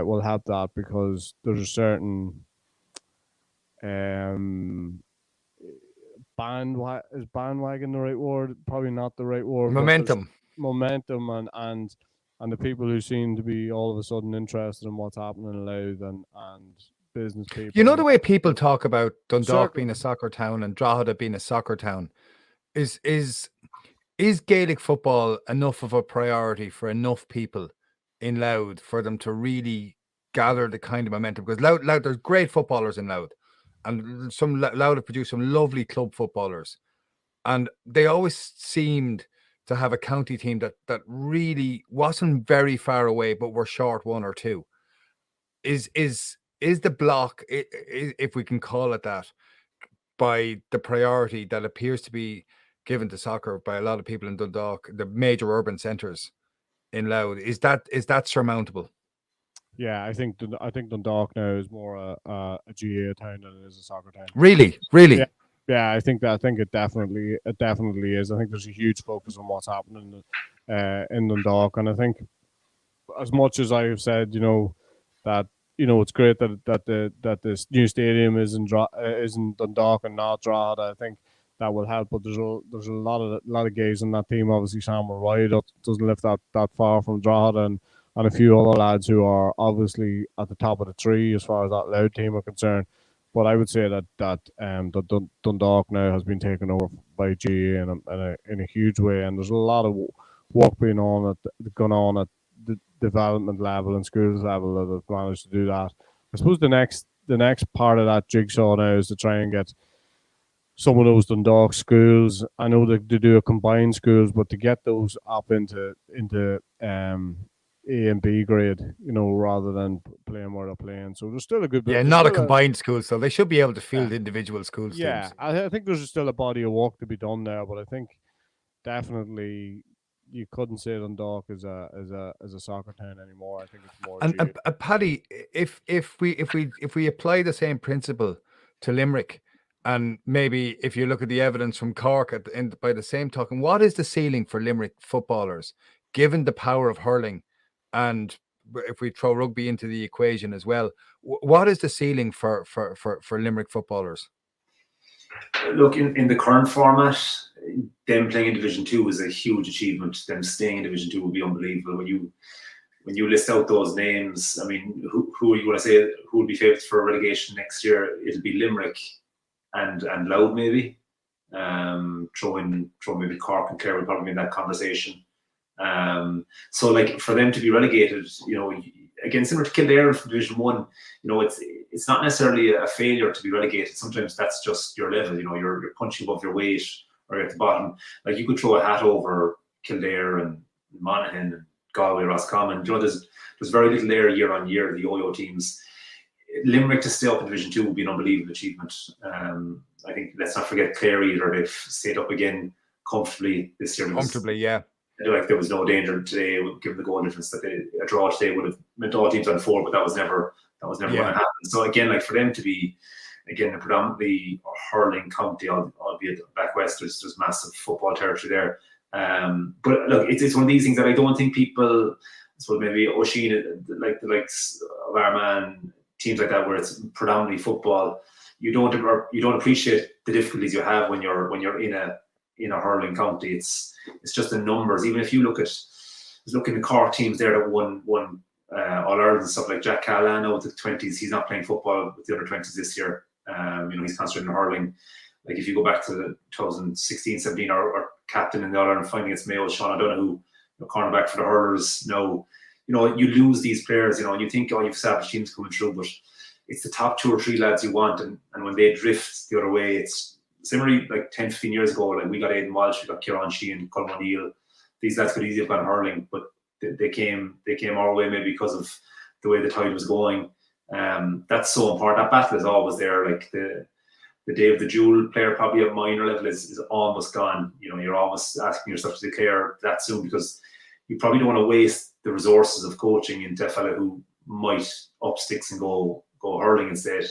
will help that, because there's a certain bandwagon the right word? Probably not the right word. Momentum and the people who seem to be all of a sudden interested in what's happening in Louth and business people. You know, the way people talk about Dundalk being a soccer town and Drogheda being a soccer town, is Gaelic football enough of a priority for enough people in Louth for them to really gather the kind of momentum? Because Louth, there's great footballers in Louth, and Louth have produced some lovely club footballers, and they always seemed to have a county team that really wasn't very far away, but were short one or two. Is the block, if we can call it that, by the priority that appears to be given to soccer by a lot of people in Dundalk, the major urban centres in Louth, is that surmountable? Yeah, I think Dundalk now is more a GA town than it is a soccer town. Really? Yeah, I think it definitely is. I think there's a huge focus on what's happening in Dundalk, and I think, as much as I have said, that it's great that this new stadium is in Dundalk and not Drogheda. I think that will help, but there's a lot of guys in that team. Obviously, Sam Roy doesn't live that far from Drogheda, and a few other lads who are obviously at the top of the tree as far as that Louth team are concerned. But I would say that Dundalk now has been taken over by GA in a huge way, and there's a lot of work going on at the development level and schools level that have managed to do that. I suppose the next part of that jigsaw now is to try and get some of those Dundalk schools. I know that they do a combined schools, but to get those up into A and B grade, rather than playing where they're playing. So there's still a good bit. Yeah, not a combined school, so they should be able to field individual schools. Yeah, teams. I think there's still a body of work to be done there, but I think definitely you couldn't say Dundalk is a soccer town anymore. I think it's more. And Paddy, if we apply the same principle to Limerick, and maybe if you look at the evidence from Cork by the same token, what is the ceiling for Limerick footballers, given the power of hurling, and if we throw rugby into the equation as well, what is the ceiling for Limerick footballers? Look, in the current format, them playing in Division 2 is a huge achievement. Them staying in Division 2 would be unbelievable. When you list out those names, I mean, who are you going to say who would be favourites for relegation next year? It'll be Limerick and Louth maybe. Throw maybe Cork and Kerry would probably be in that conversation. So like for them to be relegated, again, similar to Kildare from Division 1, it's not necessarily a failure to be relegated. Sometimes that's just your level. You're punching above your weight, or you're at the bottom. Like you could throw a hat over Kildare and Monaghan and Galway, Roscommon. There's very little there year on year. The yo-yo teams. Limerick to stay up in Division 2 would be an unbelievable achievement. I think let's not forget Kerry, either they've stayed up again comfortably this year. Yeah. Like there was no danger today, given the goal difference that a draw today would have meant all teams on 4, but that was never going to happen. So again, like for them to be a predominantly hurling county, albeit back west, there's massive football territory there. But look, it's one of these things that I don't think people, so maybe Oisín, like the likes of Armagh, teams like that, where it's predominantly football, you don't appreciate the difficulties you have when you're in a hurling county. It's just the numbers. Even if you look at the Cork teams there that won All Ireland and stuff, like Jack Callahan with the 20s, he's not playing football with the under 20s this year. He's concentrating on hurling. Like if you go back to the 2016-17, our captain in the All Ireland final against Mayo, Sean O'Donoghue, cornerback for the hurlers. No, you lose these players, and you think, you've established teams coming through, but it's the top 2 or 3 lads you want, and when they drift the other way, similarly, like 10, 15 years ago, like we got Aidan Walsh, we got Kieran Sheehan, Colm O'Neill. These lads could easily have gone hurling, but they came our way maybe because of the way the tide was going. That's so important. That battle is always there. Like the day of the dual player, probably at minor level, is almost gone. You know, you're almost asking yourself to declare that soon, because you probably don't want to waste the resources of coaching into a fella who might up sticks and go hurling instead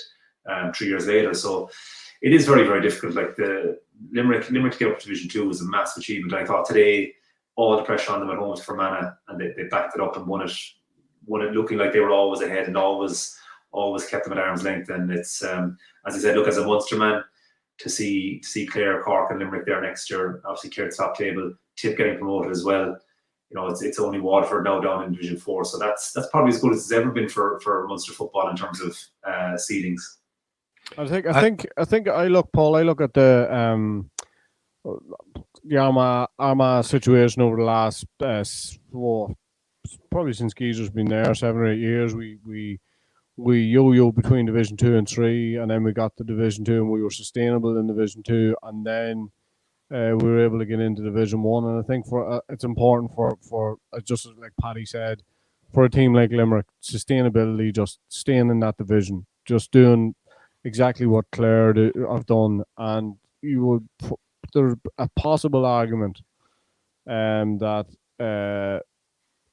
3 years later. So it is very, very difficult. Like the Limerick to get up to Division 2 was a massive achievement. I thought today, all the pressure on them at home to Fermanagh, and they backed it up and won it looking like they were always ahead and always kept them at arm's length. And it's as I said, look, as a Munster man, to see Clare, Cork and Limerick there next year, obviously Clare top table, Tip getting promoted as well. You know, it's only Waterford now down in Division 4, so that's probably as good as it's ever been for Munster football in terms of seedings. I think I look at the Armagh situation over the last probably since Geezer's been there 7 or 8 years. We yo-yo between Division 2 and 3, and then we got to Division 2 and we were sustainable in Division 2, and then we were able to get into Division 1. And I think it's important for just like Paddy said, for a team like Limerick, sustainability, just staying in that division, just doing exactly what Clare have done. And there's a possible argument that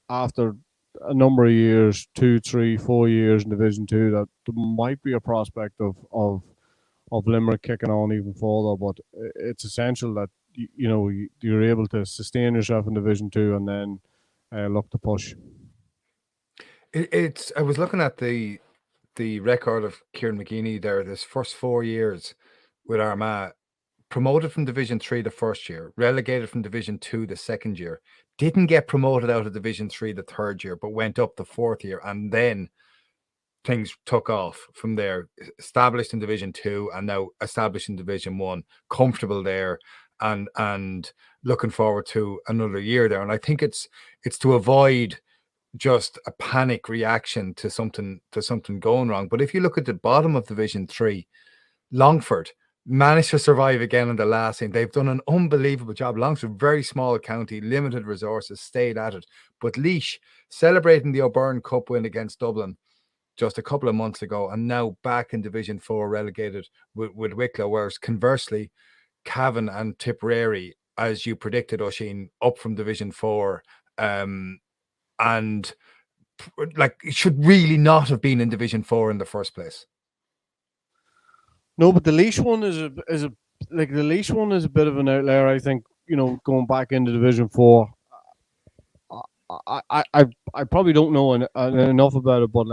after a number of years, 2, 3, 4 years in Division 2, that there might be a prospect of Limerick kicking on even further. But it's essential that you're able to sustain yourself in Division 2 and then look to push. I was looking at the record of Kieran McGeeney there. This first 4 years with Armagh, promoted from Division 3 the first year, relegated from Division 2 the second year, didn't get promoted out of Division 3 the third year, but went up the fourth year, and then things took off from there. Established in Division 2 and now established in Division 1, comfortable there, and looking forward to another year there. And I think it's to avoid just a panic reaction to something going wrong. But if you look at the bottom of Division 3, Longford managed to survive again in the last game. They've done an unbelievable job. Longford, very small county, limited resources, stayed at it. But Laois, celebrating the O'Byrne Cup win against Dublin just a couple of months ago, and now back in Division 4, relegated with Wicklow. Whereas conversely, Cavan and Tipperary, as you predicted, Oisín, up from Division 4, and like it should really not have been in Division 4 in the first place. No, but the Laois one is a bit of an outlier. I think, going back into Division 4, I probably don't know enough about it, but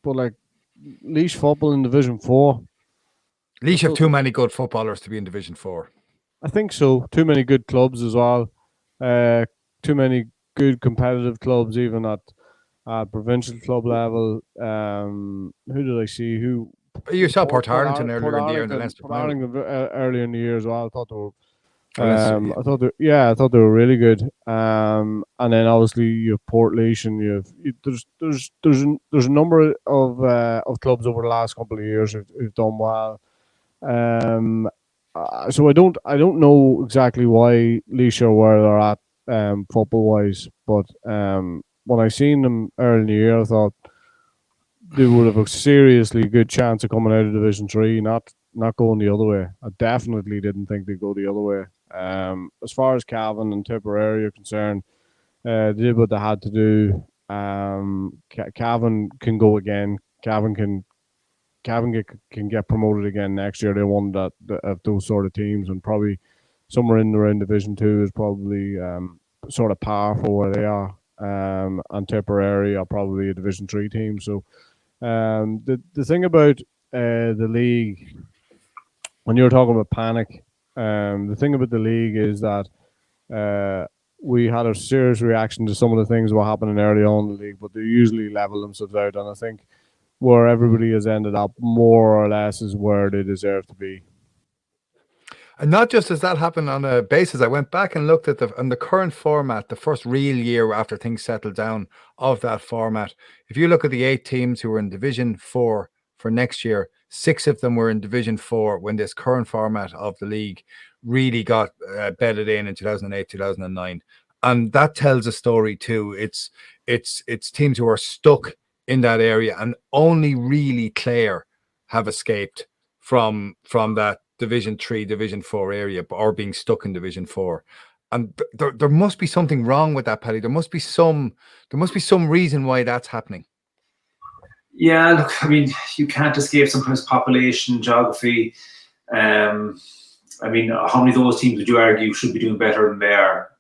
Laois football in Division 4. Laois have too many good footballers to be in Division 4. I think so. Too many good clubs as well. Too many good competitive clubs, even at provincial club level. Who did I see? You saw Port Arlington earlier in the year in the Leinster final. Earlier in the year as well. I thought they were. I thought they were really good. And then obviously you have Port Laois, and there's a number of clubs over the last couple of years who've done well. So I don't know exactly why Laois are where they're at football wise, but when I seen them early in the year, I thought they would have a seriously good chance of coming out of Division 3, not going the other way. I definitely didn't think they'd go the other way. As far as Cavan and Tipperary are concerned, they did what they had to do. Cavan can go again. Cavan can get promoted again next year. They won that of those sort of teams, and probably somewhere in around Division 2 is probably sort of par for where they are. And Tipperary are probably a Division 3 team. So the thing about the league, when you're talking about panic, the thing about the league is that we had a serious reaction to some of the things that were happening early on in the league, but they usually level themselves out. And I think where everybody has ended up more or less is where they deserve to be. And not just as that happened on a basis, I went back and looked at the current format, the first real year after things settled down of that format. If you look at the 8 teams who are in Division 4 for next year, 6 of them were in Division 4 when this current format of the league really got bedded in 2008, 2009. And that tells a story too. It's teams who are stuck in that area, and only really Clare have escaped from that Division 3, Division 4 area, or being stuck in Division 4. And there must be something wrong with that, Paddy. There must be some reason why that's happening. Yeah, look, I mean, you can't escape sometimes population, geography. I mean, how many of those teams would you argue should be doing better than they are?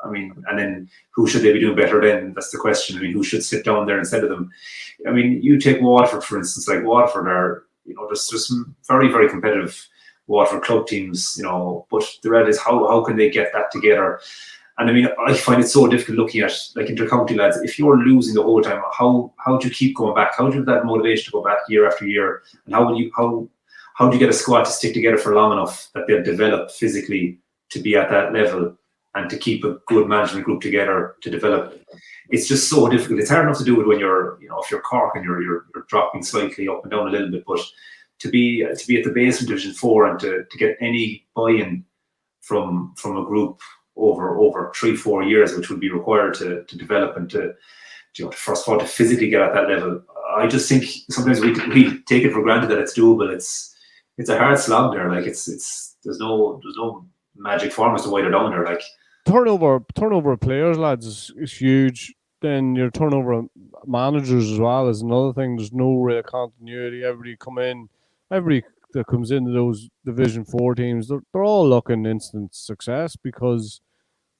I mean, and then who should they be doing better than? That's the question. I mean, who should sit down there instead of them? I mean, you take Waterford, for instance. Like, Waterford are, there's some very, very competitive Waterford club teams, but the reality is how can they get that together? And I mean, I find it so difficult looking at like inter-county lads. If you're losing the whole time, how do you keep going back? How do you have that motivation to go back year after year? And how do you get a squad to stick together for long enough that they'll develop physically to be at that level and to keep a good management group together to develop? It's just so difficult. It's hard enough to do it when you're, if you're Cork and you're dropping slightly up and down a little bit, but to be at the base in Division 4 and to get any buy-in from a group over 3-4 years, which would be required to develop and to first of all to physically get at that level. I just think sometimes we take it for granted that it's doable. It's a hard slog there. Like there's no magic formula as to why they're down there. Like turnover of players, lads, is huge. Then your turnover of managers as well is another thing. There's no real continuity. Everybody that comes into those Division 4 teams, they're all looking instant success because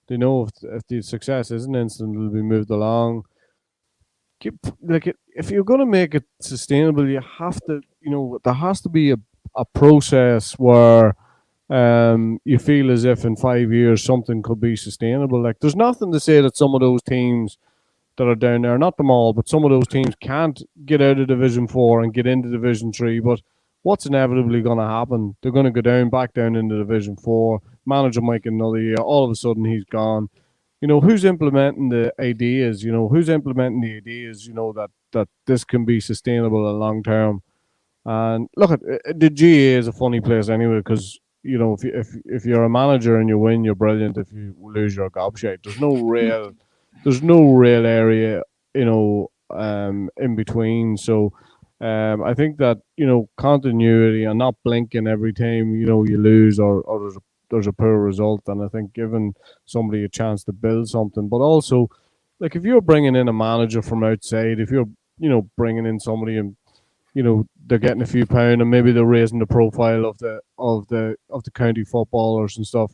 they know if the success isn't instant, it'll be moved along. If you're going to make it sustainable, you have to, there has to be a process where you feel as if in 5 years something could be sustainable. Like, there's nothing to say that some of those teams that are down there, not them all, but some of those teams can't get out of Division 4 and get into Division 3, but what's inevitably going to happen? They're going to go back down into Division 4. Manager might get another year. All of a sudden, he's gone. Who's implementing the ideas? Who's implementing the ideas? That this can be sustainable and long term. And look, the GA is a funny place anyway because if you're a manager and you win, you're brilliant. If you lose, you're a gobshite. There's no real area in between. So. I think that continuity and not blinking every time you lose or there's a poor result, and I think giving somebody a chance to build something, but also like if you're bringing in a manager from outside, if you're bringing in somebody and they're getting a few pound and maybe they're raising the profile of the county footballers and stuff,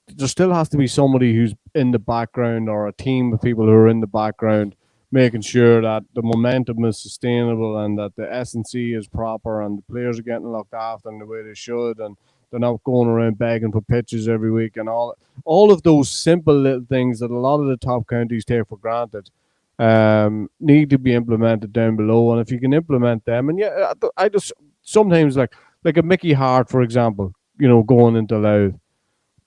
there still has to be somebody who's in the background or a team of people who are in the background, making sure that the momentum is sustainable and that the S&C is proper and the players are getting looked after in the way they should, and they're not going around begging for pitches every week, and all of those simple little things that a lot of the top counties take for granted need to be implemented down below. And if you can implement them, and yeah, I just sometimes like a Mickey Hart, for example, going into Louth,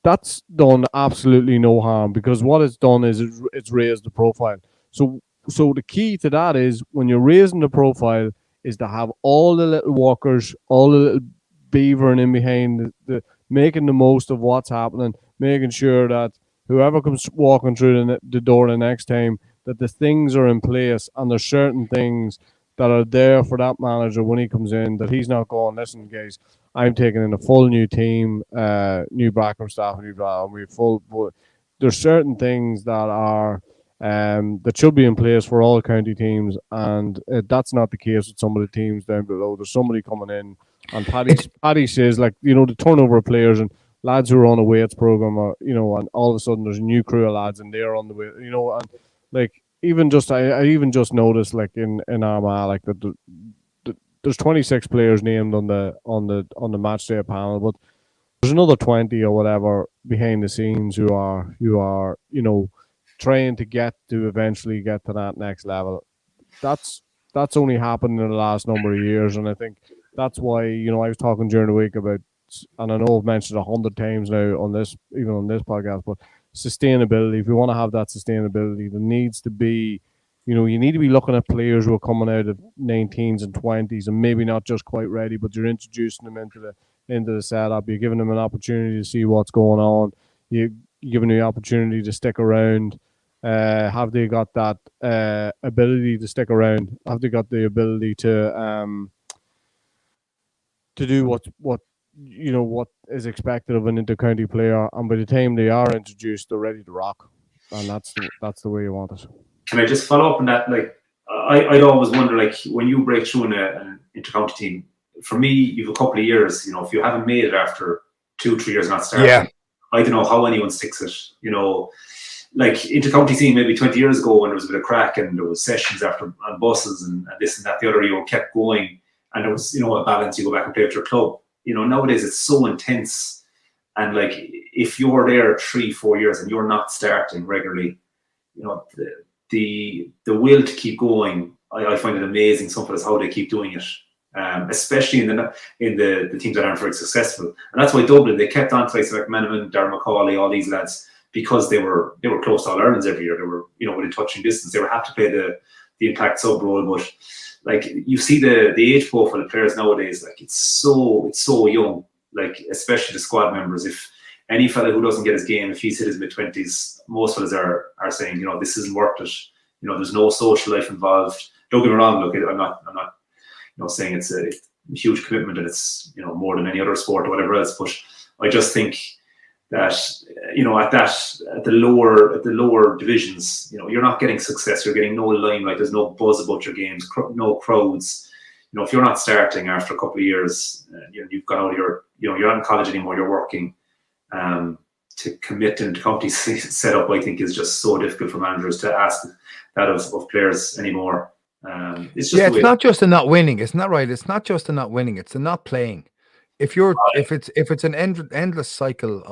that's done absolutely no harm because what it's done is it's raised the profile. So the key to that is when you're raising the profile is to have all the little walkers, all the little beavering in behind, making the most of what's happening, making sure that whoever comes walking through the door the next time, that the things are in place and there's certain things that are there for that manager when he comes in, that he's not going, listen, guys, I'm taking in a full new team, new backroom staff, there's certain things that are that should be in place for all county teams, and that's not the case with some of the teams down below. There's somebody coming in, and Paddy says, like, the turnover of players and lads who are on a weights program, or and all of a sudden there's a new crew of lads and they're on the way, and like I even just noticed, like in Armagh, like that there's 26 players named on the match day panel, but there's another 20 or whatever behind the scenes who are trying to eventually get to that next level. That's only happened in the last number of years, and I think that's why I was talking during the week about, and I know I've mentioned 100 times now on this podcast, but sustainability. If we want to have that sustainability, there needs to be you need to be looking at players who are coming out of 19s and 20s and maybe not just quite ready, but you're introducing them into the setup. You're giving them an opportunity to see what's going on. You're giving them the opportunity to stick around. Have they got that ability to stick around? Have they got the ability to do what is expected of an inter-county player? And by the time they are introduced, they're ready to rock, and that's the way you want it. Can I just follow up on that? Like, I'd always wonder, like, when you break through in an inter-county team, for me, you've a couple of years. If you haven't made it after 2-3 years not starting, I don't know how anyone sticks it. Like inter-county team maybe 20 years ago when there was a bit of crack and there was sessions after on buses and this and that, the other, kept going, and there was, a balance. You go back and play with your club. Nowadays it's so intense, and like if you're there 3-4 years and you're not starting regularly, the will to keep going, I find it amazing. Some fellas how they keep doing it, especially in the teams that aren't very successful. And that's why Dublin, they kept on to like McManaman, Darren Macaulay, all these lads, because they were close to All Irelands every year. They were within touching distance. They were happy to play the impact sub role, but like you see the age profile of players nowadays, like it's so young. Like especially the squad members. If any fella who doesn't get his game, if he's hit his mid-20s, most fellas are saying, this isn't worth it. There's no social life involved. Don't get me wrong. Look, I'm not saying it's a huge commitment and it's more than any other sport or whatever else. But I just think that at the lower divisions, you're not getting success. You're getting no limelight. There's no buzz about your games. No crowds. If you're not starting after a couple of years, you've got out of you're not in college anymore. You're working. To commit to the county setup, I think, is just so difficult for managers to ask that of players anymore. It's not just a not winning. Isn't that right? It's not just a not winning. It's a not playing. If it's an endless cycle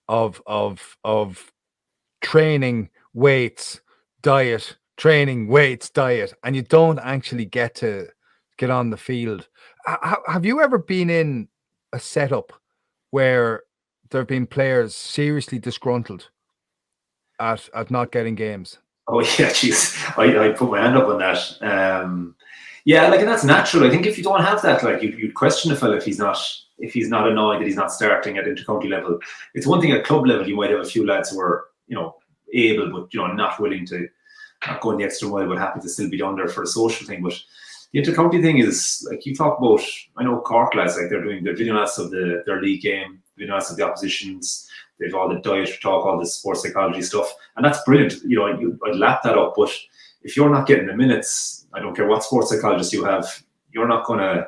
of training, weights, diet, training, weights, diet, and you don't actually get on the field. Have you ever been in a setup where there have been players seriously disgruntled at not getting games? Oh yeah, jeez, I put my hand up on that. And that's natural. I think if you don't have that, like you'd question a fella if he's not annoyed that he's not starting at intercounty level. It's one thing at club level. You might have a few lads who are able, but not willing to not go in the extra mile, but happy to still be down there for a social thing. But the intercounty thing is like you talk about. I know Cork lads, like they're doing the video analysis of their league game, video analysis of the oppositions. They've all the diet talk, all the sports psychology stuff, and that's brilliant. I'd lap that up. But if you're not getting the minutes, I don't care what sports psychologist you have, you're not gonna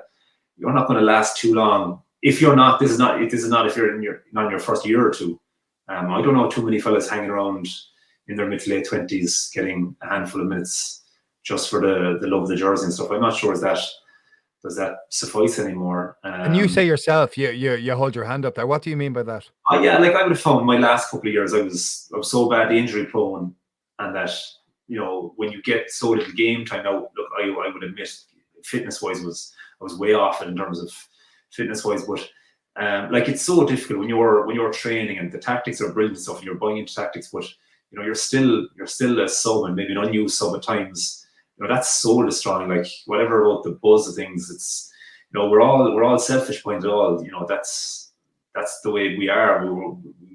last too long. If you're not, this is not if you're not in your first year or two. I don't know too many fellas hanging around in their mid to late 20s getting a handful of minutes just for the love of the jersey and stuff. I'm not sure does that suffice anymore. And you say yourself, you hold your hand up there. What do you mean by that? Like I would have found my last couple of years, I was so badly injury prone, and that when you get so little game time now, look, I would admit fitness wise I was way off in terms of fitness wise, but it's so difficult when you're training and the tactics are brilliant and stuff and you're buying into tactics, but you're still a sub and maybe an unused sub at times. That's soul destroying. Like whatever about the buzz of things, it's we're all selfish behind it all. That's the way we are. We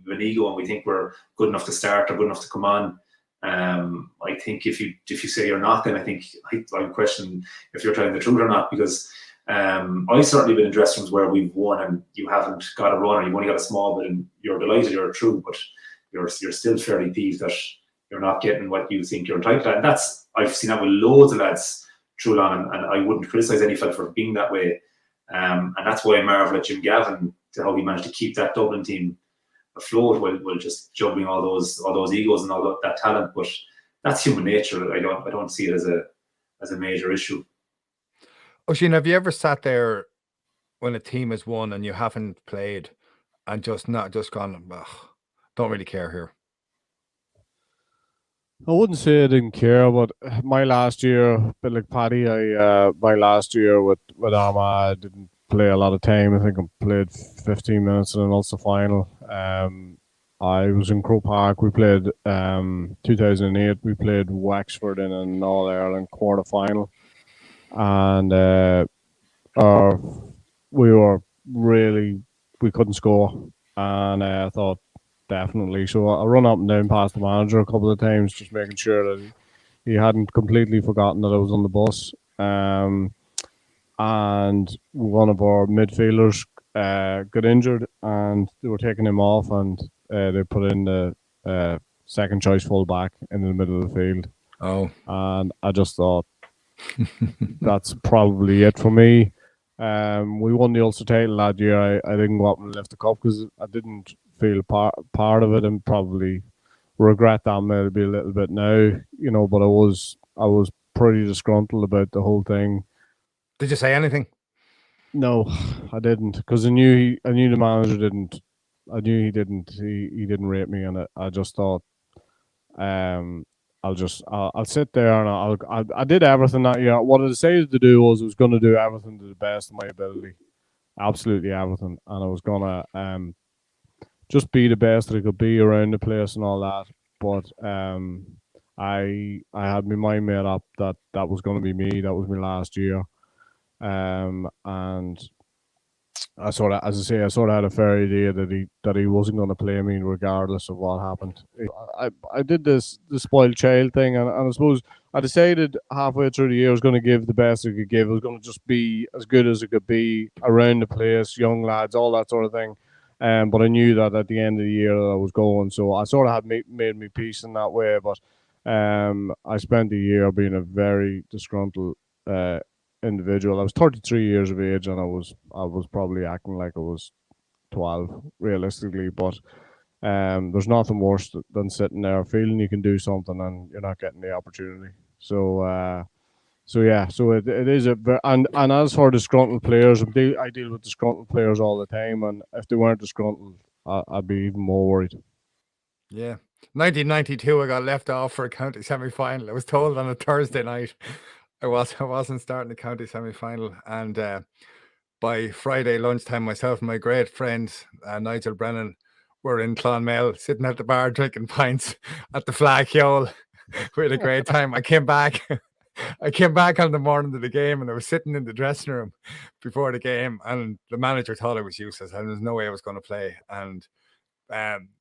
have an ego and we think we're good enough to start or good enough to come on. I think if you say you're not, then I think I question if you're telling the truth or not, because I've certainly been in dressing rooms where we've won and you haven't got a run or you've only got a small bit and you're delighted you're true, but you're still fairly peeved that you're not getting what you think you're entitled to. And I've seen that with loads of lads through long, and I wouldn't criticise any fella for being that way. And that's why I marvel at Jim Gavin to how he managed to keep that Dublin team afloat while just juggling all those egos and all that talent. But that's human nature. I don't see it as a major issue. Oisín, have you ever sat there when a team has won and you haven't played and just gone, don't really care here? I wouldn't say I didn't care, but my last year, a bit like Paddy, my last year with Armagh, I didn't play a lot of time. I think I played 15 minutes in an Ulster final. I was in Croke Park. We played 2008. We played Wexford in an All Ireland quarter final, and we couldn't score, and I thought definitely. So I run up and down past the manager a couple of times, just making sure that he hadn't completely forgotten that I was on the bus. And one of our midfielders got injured, and they were taking him off, and they put in the second choice fullback in the middle of the field. Oh, and I just thought that's probably it for me. We won the Ulster title that year. I didn't go up and lift the cup because I didn't feel part of it, and probably regret that maybe a little bit now, but I was pretty disgruntled about the whole thing. Did you say anything? No, I didn't, because I knew the manager didn't. I knew he didn't. He didn't rate me, and I just thought, I'll sit there and I did everything that year. What I decided to do was I was going to do everything to the best of my ability, absolutely everything, and I was gonna just be the best that I could be around the place and all that. But I had my mind made up that was going to be me. That was my last year. And I sort of had a fair idea that he wasn't going to play me regardless of what happened. I did the spoiled child thing, and I suppose I decided halfway through the year I was going to give the best I could give. I was going to just be as good as I could be around the place, young lads, all that sort of thing. But I knew that at the end of the year that I was going, so I sort of had made me peace in that way. But I spent the year being a very disgruntled individual. I was 33 years of age, and I was probably acting like I was 12 realistically. But there's nothing worse than sitting there feeling you can do something and you're not getting the opportunity. So it is and as for disgruntled players, I deal with disgruntled players all the time, and if they weren't disgruntled, I'd be even more worried. Yeah. 1992, I got left off for a county semi-final. I was told on a Thursday night I wasn't starting the county semi-final, and by Friday lunchtime, myself and my great friend Nigel Brennan were in Clonmel, sitting at the bar drinking pints at the Flag Yole. We had a great time. I came back on the morning of the game, and I was sitting in the dressing room before the game, and the manager thought I was useless, and there's no way I was going to play. And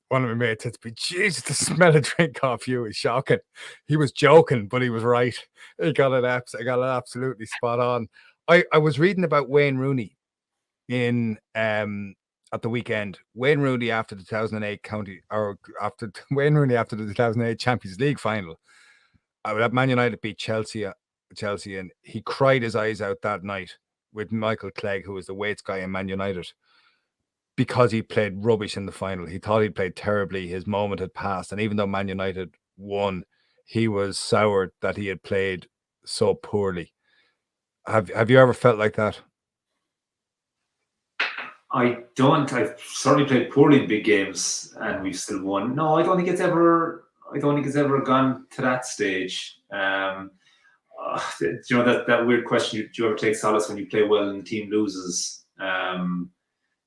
one of my mates said to me, "Jesus, the smell of drink off you is shocking." He was joking, but he was right. I got it absolutely spot on. I was reading about Wayne Rooney in at the weekend. Wayne Rooney after the 2008 Wayne Rooney after the 2008 Champions League final. Man United beat Chelsea, and he cried his eyes out that night with Michael Clegg, who was the weights guy in Man United, because he played rubbish in the final. He thought he'd played terribly. His moment had passed. And even though Man United won, he was soured that he had played so poorly. Have you ever felt like that? I don't. I've certainly played poorly in big games and we've still won. No, I don't think it's ever gone to that stage. That weird question, do you ever take solace when you play well and the team loses?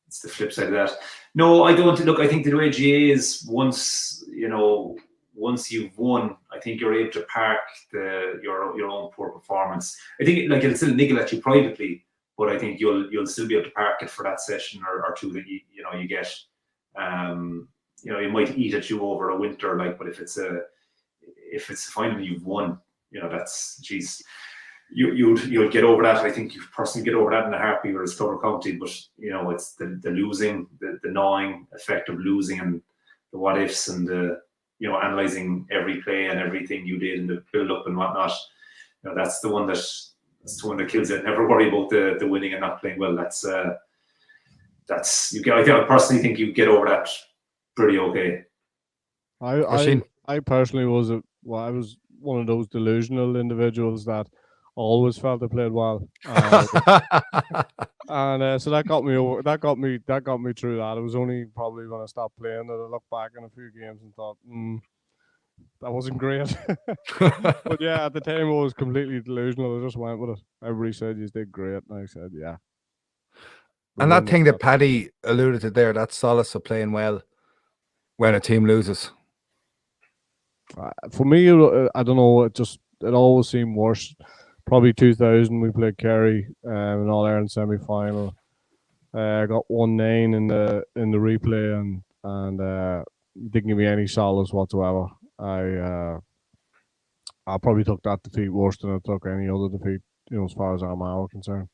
It's the flip side of that. No, I don't. Look, I think the way GA is, once you've won, I think you're able to park your own poor performance. I think it'll still niggle at you privately, but I think you'll still be able to park it for that session or two that you get. It might eat at you over a winter, but if it's a final you've won, that's geez. You'll get over that. I think you personally get over that in a heartbeat with a Stubber County, but it's the losing, the gnawing effect of losing, and the what ifs, and the analysing every play and everything you did in the build up and whatnot. That's the one that kills it. Never worry about the winning and not playing well. That's I personally think you get over that pretty okay. I personally was I was one of those delusional individuals that always felt I played well, and so that got me over. That got me through that. It was only probably when I stopped playing that I looked back in a few games and thought, that wasn't great. But yeah, at the time I was completely delusional. I just went with it. Everybody said you did great, and I said, yeah. And that thing that Paddy alluded to there, that solace of playing well, when a team loses? For me, I don't know. It always seemed worse. Probably 2000, we played Kerry in All Ireland semi-final. I got 1-9 in the replay, and didn't give me any solace whatsoever. I probably took that defeat worse than I took any other defeat, as far as Armagh are concerned.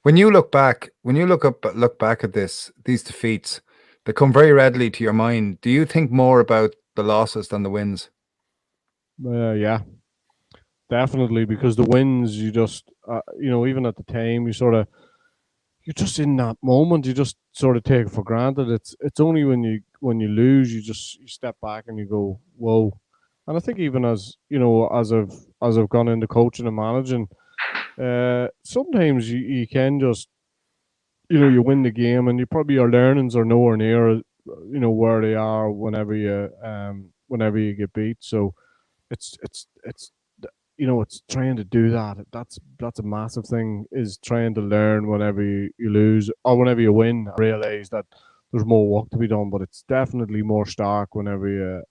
When you look back at these defeats, they come very readily to your mind. Do you think more about the losses than the wins? Yeah, definitely, because the wins, you just, even at the time, you're just in that moment, you just sort of take it for granted. It's only when you lose, you step back and you go, whoa. And I think even as I've gone into coaching and managing, sometimes you can just, you win the game, and your learnings are nowhere near, where they are whenever you get beat. So it's trying to do that. That's a massive thing, is trying to learn whenever you lose or whenever you win. Realize that there's more work to be done, but it's definitely more stark whenever you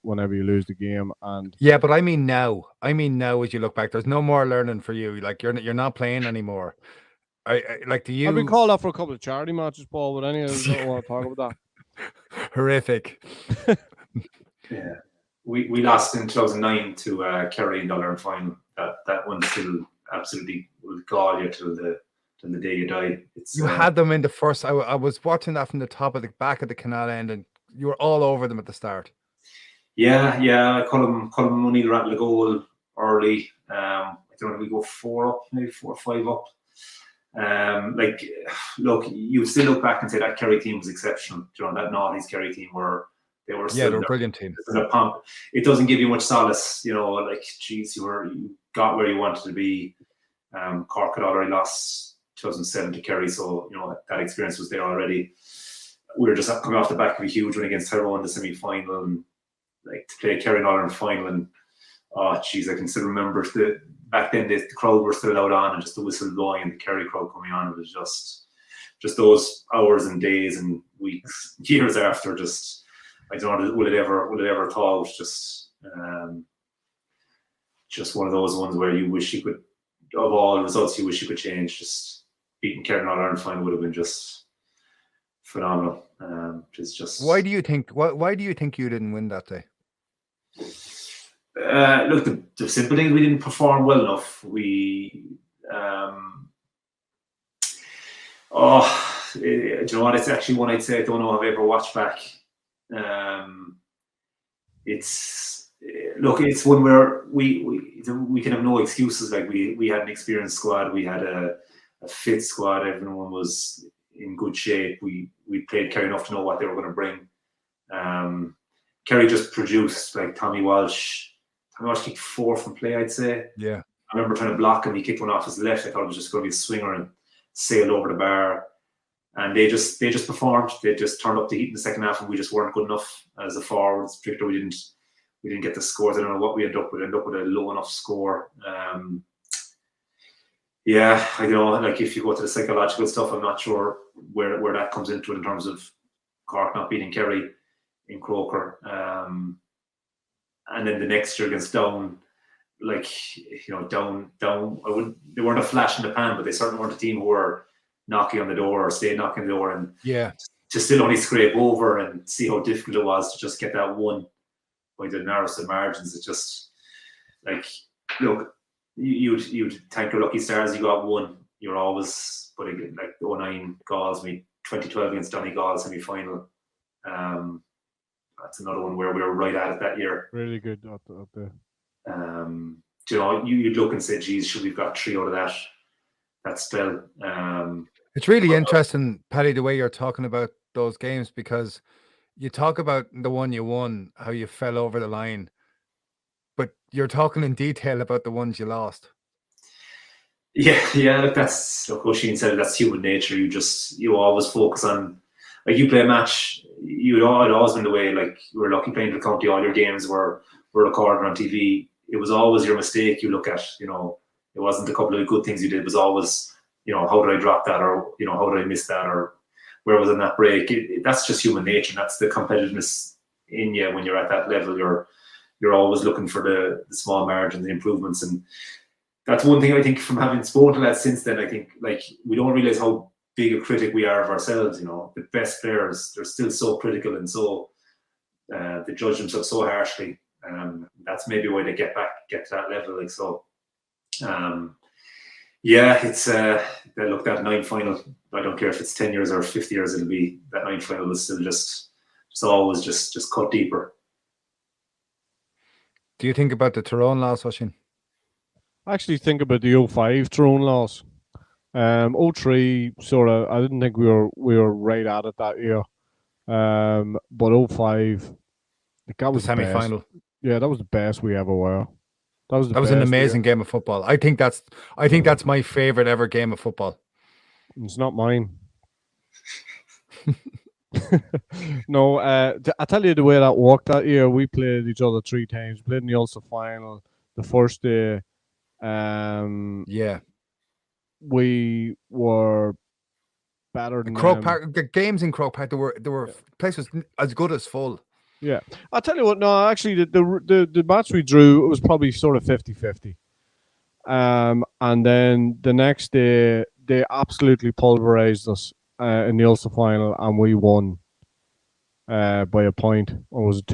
lose the game. And yeah, but I mean now as you look back, there's no more learning for you. Like you're not playing anymore. I've been called up for a couple of charity matches, Paul, but anyway, I don't want to talk about that. Horrific. Yeah, we lost in 2009 to Kerry in the All Ireland final. That one still absolutely will gall you till the day you die. You had them in the first. I was watching that from the top of the back of the canal end, and you were all over them at the start. Yeah. I call them O'Neill rattle a goal early. I don't know, we go 4 up, maybe 4 or 5 up. Look, you still look back and say that Kerry team was exceptional. That Naughty's Kerry team they were a brilliant team. It doesn't give you much solace, geez, you got where you wanted to be. Cork had already lost 2007 to Kerry, so that experience was there already. We were just coming off the back of a huge win against Tyrone in the semi-final, and to play Kerry in All Ireland final, and I can still remember back then the crowd were still out on, and just the whistle blowing and the Kerry crowd coming on. It was just those hours and days and weeks, years after. I don't know, will it ever thaw? Just one of those ones where you wish you could, of all results, you wish you could change. Just beating Kerry in All Ireland final would have been just phenomenal. Why do you think you didn't win that day? Look, the simple thing is we didn't perform well enough. We, do you know what? It's actually one I'd say I don't know if I've ever watched back. It's one where we can have no excuses. Like we had an experienced squad, we had a fit squad. Everyone was in good shape. We played Kerry enough to know what they were going to bring. Kerry just produced, like Tommy Walsh kicked 4 from play, I'd say. Yeah. I remember trying to block him. He kicked one off his left. I thought it was just going to be a swinger and sailed over the bar. And they just performed. They just turned up the heat in the second half, and we just weren't good enough as the forwards. Particularly, we didn't get the scores. I don't know what we ended up with. We ended up with a low enough score. Yeah, I don't know. Like if you go to the psychological stuff, I'm not sure where that comes into it in terms of Cork not beating Kerry in Croker. And then the next year against Down, Down. They weren't a flash in the pan, but they certainly weren't a team who were knocking on the door or stay knocking on the door, and to still only scrape over and see how difficult it was to just get that one by the narrowest of margins. It's just look, you'd thank your lucky stars you got one. You're always, but again, like the 2009 Galls, 2012 against Donegal semi-final. That's another one where we were right at it that year. Really good up there. You'd look and say, geez, should we've got 3 out of that spell. It's really interesting, Paddy, the way you're talking about those games, because you talk about the one you won, how you fell over the line, but you're talking in detail about the ones you lost. Yeah. Look, Oisín said, that's human nature. You always focus on, like, you play a match. It always been the way. Like, you were lucky playing for the county. All your games were recorded on TV. It was always your mistake you look at. It wasn't a couple of good things you did. It was always, how did I drop that, or how did I miss that, or where was in that break? That's just human nature. And that's the competitiveness in you when you're at that level. You're always looking for the small margins, the improvements, and that's one thing I think from having spoken to that since then. I think like we don't realize how big a critic we are of ourselves. You know, the best players, they're still so critical and so they judge themselves so harshly. That's maybe why they get to that level. Like so. It's look, that 9 final, I don't care if it's 10 years or 50 years, it'll be that 9 final is still just always just cut deeper. Do you think about the Tyrone loss, Oisín? I actually think about the 05 Tyrone loss. 03 sort of, I didn't think we were right at it that year. But 05, that was the semi-final. Yeah, that was the best we ever were. That was an amazing game of football. I think that's my favorite ever game of football. It's not mine. No, I tell you the way that worked that year. We played each other 3 times. We played in the Ulster final. The first day, we were better than Croke Park. The games in Croke Park, there were places as good as full. Yeah, I'll tell you what. No, actually, the match we drew, it was probably sort of 50-50. And then the next day, they absolutely pulverized us in the Ulster final, and we won by a point, or was it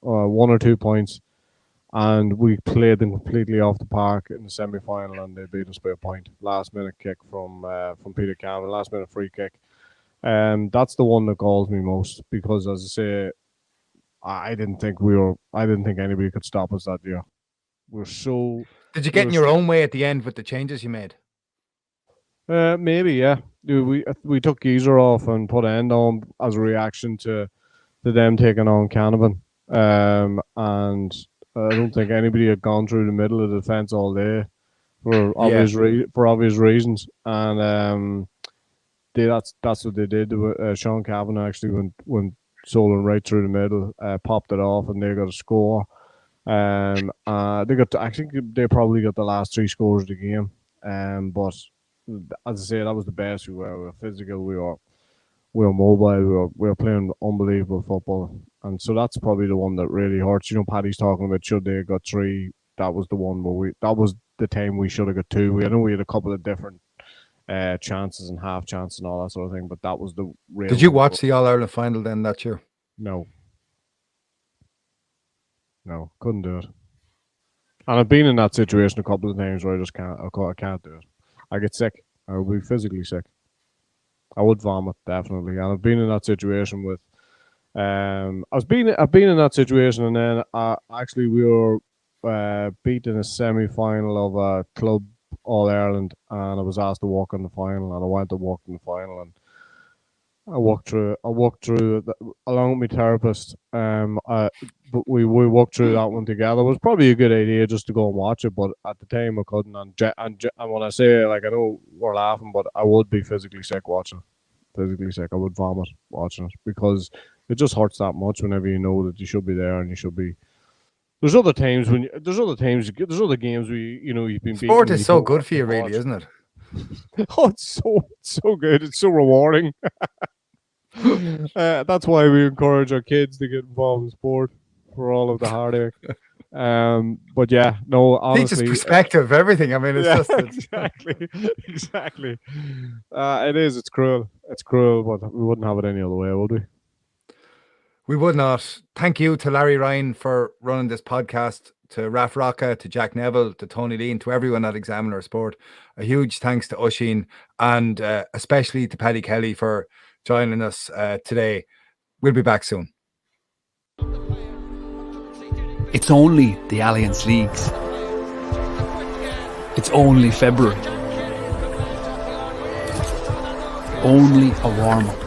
1 or 2 points, and we played them completely off the park in the semi-final, and they beat us by a point. Last minute kick from Peter Campbell, last minute free kick. That's the one that galls me most, because as I say, I didn't think anybody could stop us that year. Did you get in your own way at the end with the changes you made? Maybe, yeah. We took Geezer off and put End on as a reaction to them taking on Canavan. And I don't think anybody had gone through the middle of the defence all day for obvious reasons. And that's what they did. Sean Kavanagh actually went soling right through the middle, popped it off, and they got a score. I think they probably got the last 3 scores of the game. But as I say, that was the best we were. We were physical. We were mobile. We were playing unbelievable football. And so that's probably the one that really hurts. You know, Paddy's talking about should they have got 3. That was the one where that was the time we should have got 2. I know we had a couple of different chances and half chances and all that sort of thing, but that was the real. Did you watch the All-Ireland final then that year? No, couldn't do it. And I've been in that situation a couple of times where I just can't do it. I get sick. I would be physically sick. I would vomit, definitely. And I've been in that situation with I've been in that situation, and then actually we were beat in a semi-final of a club All-Ireland, and I was asked to walk in the final, and I went to walk in the final, and I walked through along with my therapist. But we walked through that one together. It was probably a good idea just to go and watch it, but at the time I couldn't. And when I say, like, I know we're laughing, but I would be physically sick watching it. Physically sick. I would vomit watching it, because it just hurts that much whenever you know that you should be there and you should be. There's other games where you've been. Sport is so good for you, really, isn't it? Oh, it's so good. It's so rewarding. That's why we encourage our kids to get involved in sport, for all of the heartache. But yeah, no, honestly, teaches perspective, everything. I mean, it's exactly. It is. It's cruel. It's cruel, but we wouldn't have it any other way, would we? We would not. Thank you to Larry Ryan for running this podcast, to Raf Rocca, to Jack Neville, to Tony Lean, to everyone at Examiner Sport. A huge thanks to Oisín, and especially to Paddy Kelly for joining us today. We'll be back soon. It's only the Allianz Leagues. It's only February. Only a warm-up.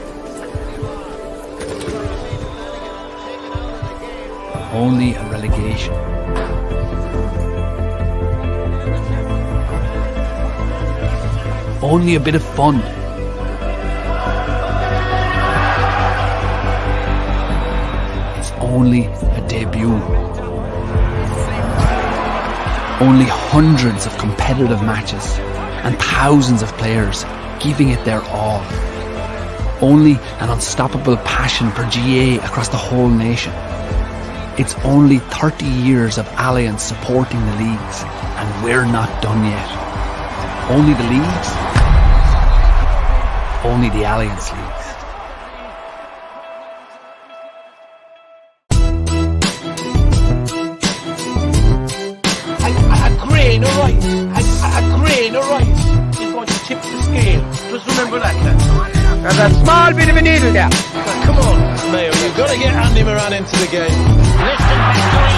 Only a relegation. Only a bit of fun. It's only a debut. Only hundreds of competitive matches and thousands of players giving it their all. only an unstoppable passion for GA across the whole nation. It's only 30 years of Allianz supporting the leagues, and we're not done yet. Only the leagues, only the Allianz leagues. A grain of rice is going to tip the scale. Just remember that, lads. There's a small bit of a needle there. Come on, Mayo, you've got to get Andy Moran into the game. Listen,